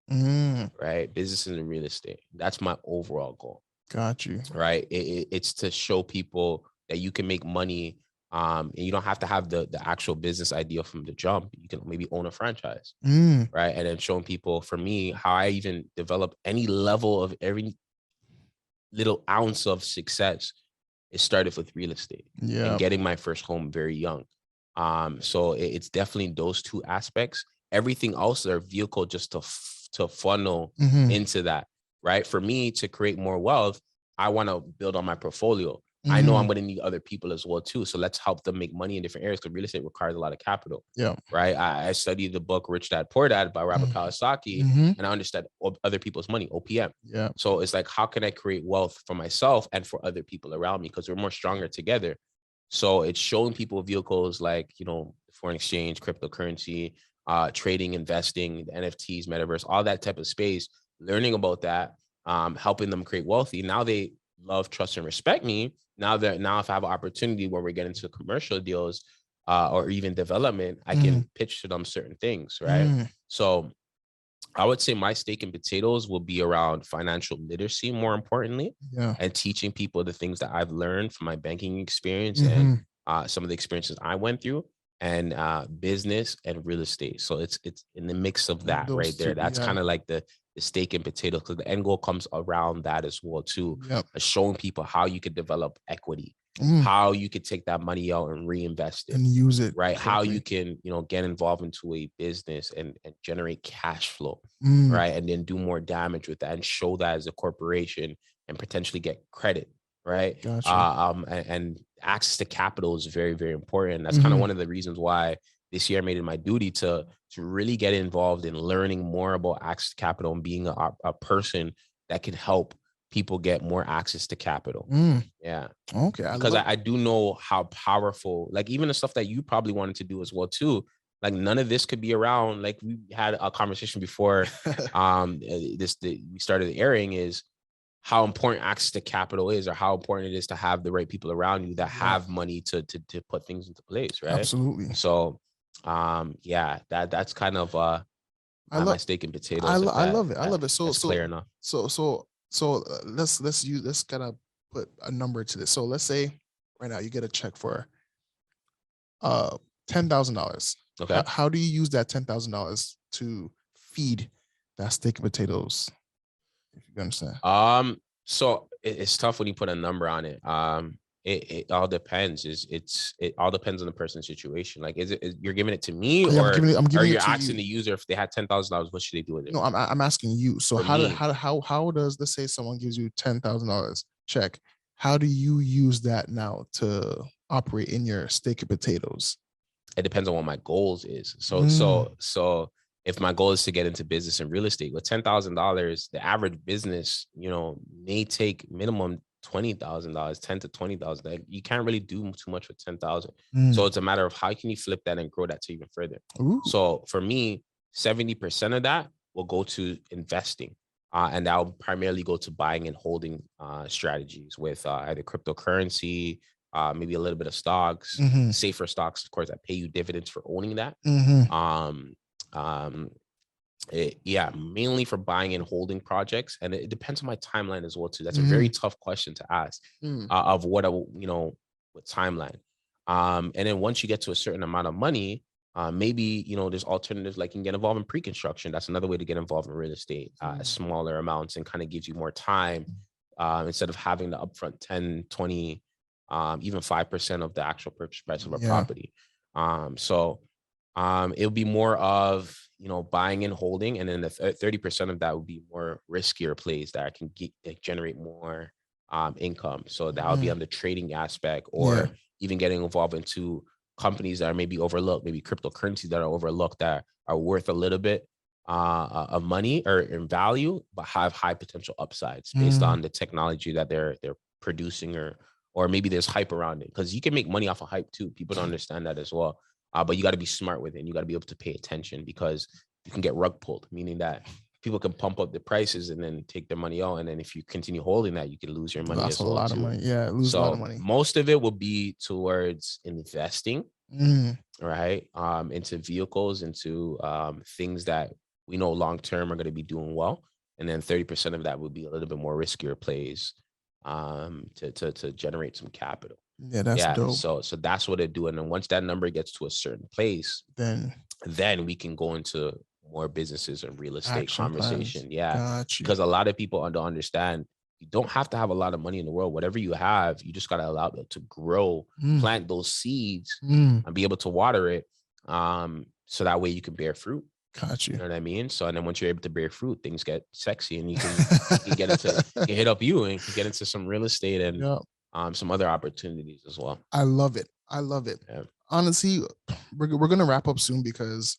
right? Businesses and real estate. That's my overall goal. Got you. Right. It's to show people that you can make money, and you don't have to have the actual business idea from the jump. You can maybe own a franchise, right? And then showing people, for me, how I even develop any level of every little ounce of success. It started with real estate and getting my first home very young. So it's definitely those two aspects. Everything else are a vehicle just to funnel into that, right? For me to create more wealth, I want to build on my portfolio. I know I'm going to need other people as well too. So let's help them make money in different areas, because real estate requires a lot of capital. Yeah. Right. I studied the book Rich Dad Poor Dad by Robert Kiyosaki, and I understand other people's money, OPM. Yeah. So it's like, how can I create wealth for myself and for other people around me? Because we're more stronger together. So it's showing people vehicles like, foreign exchange, cryptocurrency, trading, investing, the NFTs, metaverse, all that type of space, learning about that, helping them create wealthy. Now they love, trust, and respect me. Now if I have an opportunity where we get into commercial deals, or even development, I can pitch to them certain things, right? So I would say my steak and potatoes will be around financial literacy, more importantly, and teaching people the things that I've learned from my banking experience and some of the experiences I went through, and business and real estate. So it's in the mix of that right there. That's kind of like the steak and potatoes, because the end goal comes around that as well too. Showing people how you could develop equity, how you could take that money out and reinvest it and use it, right? Exactly. How you can, get involved into a business and generate cash flow, right? And then do more damage with that and show that as a corporation and potentially get credit, right? Gotcha. And access to capital is very, very important. That's kind of one of the reasons why this year I made it my duty to really get involved in learning more about access to capital and being a person that can help people get more access to capital. Yeah. Okay. Because I do know how powerful, like even the stuff that you probably wanted to do as well too. Like none of this could be around. Like we had a conversation before we started the airing, is how important access to capital is, or how important it is to have the right people around you that have money to put things into place, right? Absolutely. So that's kind of my steak and potatoes. I love it. I love it. So clear enough. So let's kind of put a number to this. So let's say right now you get a check for $10,000. Okay. How do you use that $10,000 to feed that steak and potatoes? If you understand. So it's tough when you put a number on it. It all depends. It all depends on the person's situation. Like, is you're giving it to me, or are you asking the user if they had $10,000, what should they do with it? No, I'm asking you. So how does, let's say someone gives you $10,000 check, how do you use that now to operate in your steak and potatoes? It depends on what my goals is. So if my goal is to get into business and real estate, with $10,000, the average business, may take minimum $20,000, $10,000 to $20,000. Like, you can't really do too much with $10,000. So it's a matter of how can you flip that and grow that to even further. So for me, 70% of that will go to investing. And that will primarily go to buying and holding strategies with either cryptocurrency, maybe a little bit of stocks, safer stocks, of course, that pay you dividends for owning that. Mainly for buying and holding projects. And it depends on my timeline as well too. That's a very tough question to ask of what timeline. And then once you get to a certain amount of money, maybe, there's alternatives, like you can get involved in pre-construction. That's another way to get involved in real estate, smaller amounts, and kind of gives you more time instead of having the upfront 10, 20, even 5% of the actual purchase price of a property. It'll be more of, buying and holding. And then the 30% of that would be more riskier plays that can generate more income. So that would be on the trading aspect, or even getting involved into companies that are maybe overlooked, maybe cryptocurrencies that are overlooked, that are worth a little bit of money or in value, but have high potential upsides based on the technology that they're producing, or maybe there's hype around it, because you can make money off of hype too. People don't understand that as well. But you got to be smart with it. And you got to be able to pay attention, because you can get rug pulled, meaning that people can pump up the prices and then take their money out. And then if you continue holding that, you can lose your money. That's a lot of money. Yeah, lose a lot of money. Most of it will be towards investing, right? Into vehicles, into things that we know long-term are going to be doing well. And then 30% of that would be a little bit more riskier plays to generate some capital. Yeah, that's dope. So that's what they do. And then once that number gets to a certain place, then we can go into more businesses and real estate conversation. Because a lot of people don't understand, you don't have to have a lot of money in the world. Whatever you have, you just got to allow it to grow, plant those seeds and be able to water it. So that way you can bear fruit. Got you. You know what I mean? So, and then once you're able to bear fruit, things get sexy, and you can get into, you can hit up you and get into some real estate and some other opportunities as well. I love it. Yeah. Honestly, we're going to wrap up soon, because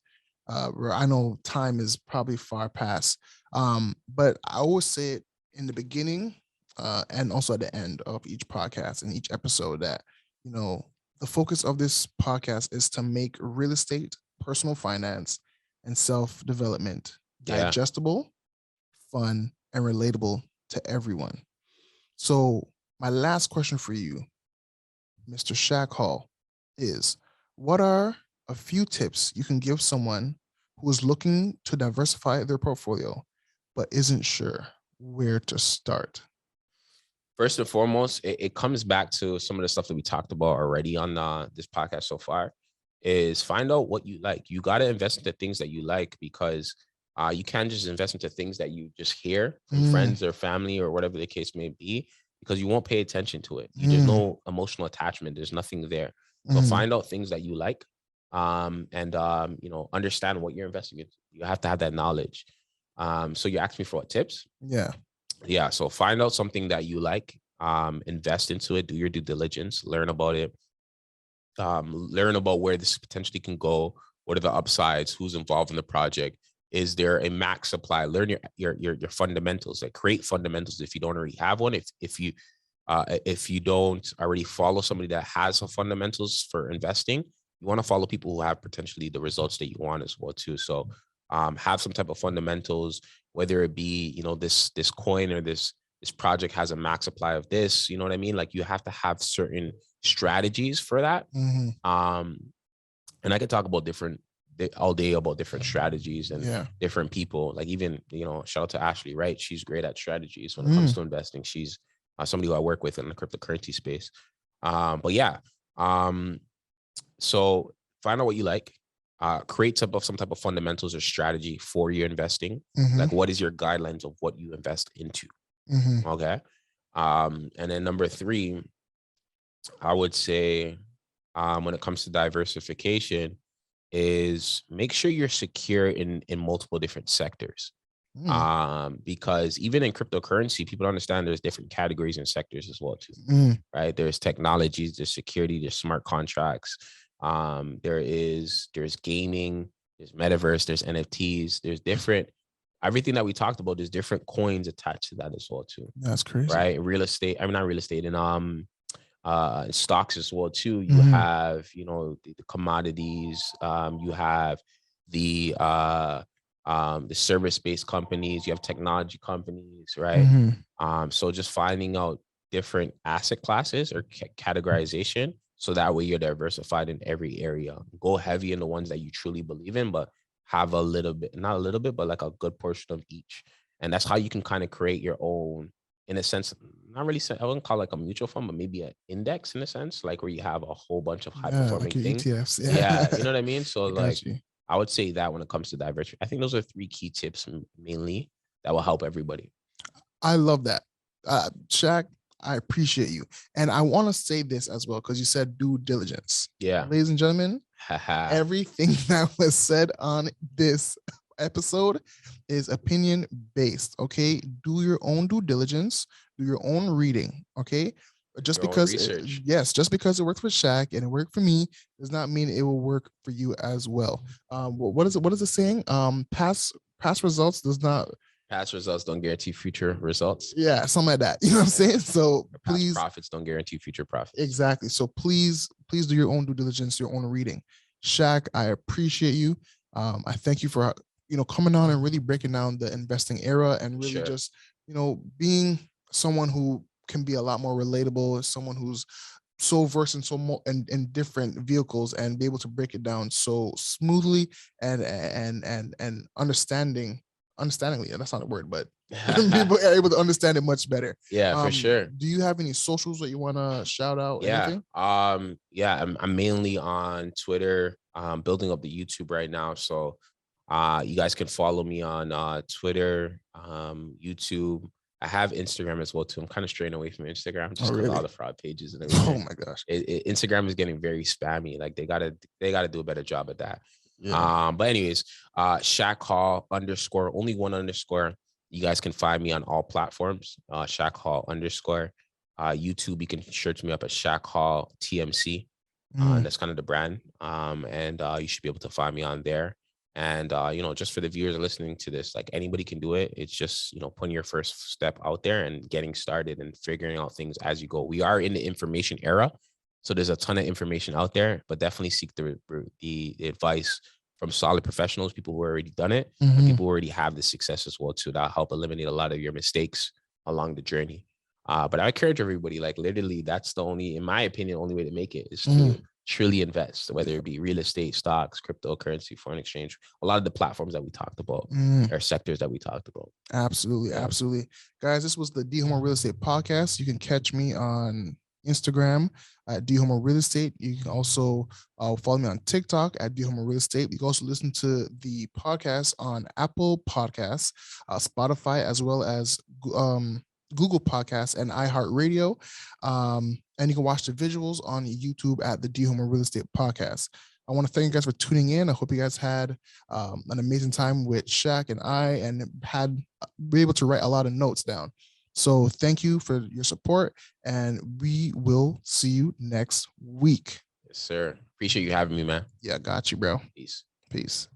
I know time is probably far past. But I always say it in the beginning and also at the end of each podcast and each episode that, the focus of this podcast is to make real estate, personal finance, and self-development digestible, fun, and relatable to everyone. So my last question for you, Mr. Shaq Hall, is what are a few tips you can give someone who is looking to diversify their portfolio but isn't sure where to start? First and foremost, it comes back to some of the stuff that we talked about already on this podcast so far, is find out what you like. You got to invest into things that you like, because you can't just invest into things that you just hear from friends or family or whatever the case may be, because you won't pay attention to it. There's no emotional attachment. There's nothing there. So find out things that you like, and understand what you're investing in. You have to have that knowledge. So you asked me for what tips? Yeah. So find out something that you like, invest into it, do your due diligence, learn about it, learn about where this potentially can go. What are the upsides? Who's involved in the project? Is there a max supply? Learn your fundamentals. Like create fundamentals if you don't already have one. If you don't already follow somebody that has some fundamentals for investing, you want to follow people who have potentially the results that you want as well too. So have some type of fundamentals, whether it be, you know, this coin or this project has a max supply of this, you know what I mean? Like you have to have certain strategies for that. And I could talk about all day about different strategies and different people. Like even, you know, shout out to Ashley, right? She's great at strategies when it comes to investing. She's somebody who I work with in the cryptocurrency space. But yeah, so find out what you like. Create some type of fundamentals or strategy for your investing. Like what is your guidelines of what you invest into? Okay. And then number 3, I would say when it comes to diversification is make sure you're secure in multiple different sectors. Because even in cryptocurrency, people understand there's different categories and sectors as well too, right? There's technologies, there's security, there's smart contracts. There's gaming, there's metaverse, there's NFTs, there's different, everything that we talked about, there's different coins attached to that as well too. That's crazy. Right? Real estate, I mean, not real estate, and stocks as well too. You have, you know, the commodities, you have the service-based companies, you have technology companies, right? So just finding out different asset classes or categorization, so that way you're diversified in every area. Go heavy in the ones that you truly believe in, but have a little bit, not a little bit, but like a good portion of each. And that's how you can kind of create your own, in a sense, not really, I wouldn't call it like a mutual fund, but maybe an index in a sense, like where you have a whole bunch of high performing like things. ETFs. Yeah, you know what I mean? So like, I would say that when it comes to diversity, I think those are 3 key tips mainly that will help everybody. I love that. Shaq, I appreciate you. And I want to say this as well, because you said due diligence. Yeah. Ladies and gentlemen, everything that was said on this episode is opinion based. Okay. Do your own due diligence, do your own reading. Okay. Just because just because it worked for Shaq and it worked for me does not mean it will work for you as well. What is it saying? Past results don't guarantee future results. Yeah, something like that. You know what I'm saying? So please, profits don't guarantee future profits. Exactly. So please do your own due diligence, your own reading. Shaq, I appreciate you. I thank you for, you know, coming on and really breaking down the investing era and really just, you know, being someone who can be a lot more relatable, someone who's so versed in different vehicles and be able to break it down so smoothly and understandingly. That's not a word, but people are able to understand it much better. Yeah, for sure. Do you have any socials that you want to shout out? Yeah. Anything? I'm mainly on Twitter, building up the YouTube right now. So you guys can follow me on Twitter, YouTube. I have Instagram as well too. I'm kind of straying away from Instagram just because all the fraud pages and everything. Oh my gosh. Instagram is getting very spammy. Like they gotta do a better job at that. Yeah. But anyways, Shaq Hall _ only one _ you guys can find me on all platforms. Shaq Hall _ YouTube, you can search me up at Shaq Hall TMC. That's kind of the brand. And you should be able to find me on there. And you know, just for the viewers listening to this, like anybody can do it. It's just, you know, putting your first step out there and getting started and figuring out things as you go. We are in the information era, so there's a ton of information out there, but definitely seek the advice from solid professionals, people who already done it, and people who already have the success as well too. That'll help eliminate a lot of your mistakes along the journey. But I encourage everybody, like literally, that's the only, in my opinion, only way to make it is to truly invest, whether it be real estate, stocks, cryptocurrency, foreign exchange, a lot of the platforms that we talked about or sectors that we talked about. Absolutely. Absolutely. Guys, this was the DHomerRealEstate podcast. You can catch me on Instagram at DHomerRealEstate. You can also follow me on TikTok at DHomerRealEstate. You can also listen to the podcast on Apple Podcasts, Spotify, as well as Google Podcasts and iHeartRadio. And you can watch the visuals on YouTube at the DHomerRealEstate podcast. I want to thank you guys for tuning in. I hope you guys had an amazing time with Shaq and I, and were able to write a lot of notes down. So thank you for your support, and we will see you next week. Yes, sir. Appreciate you having me, man. Yeah, got you, bro. Peace. Peace.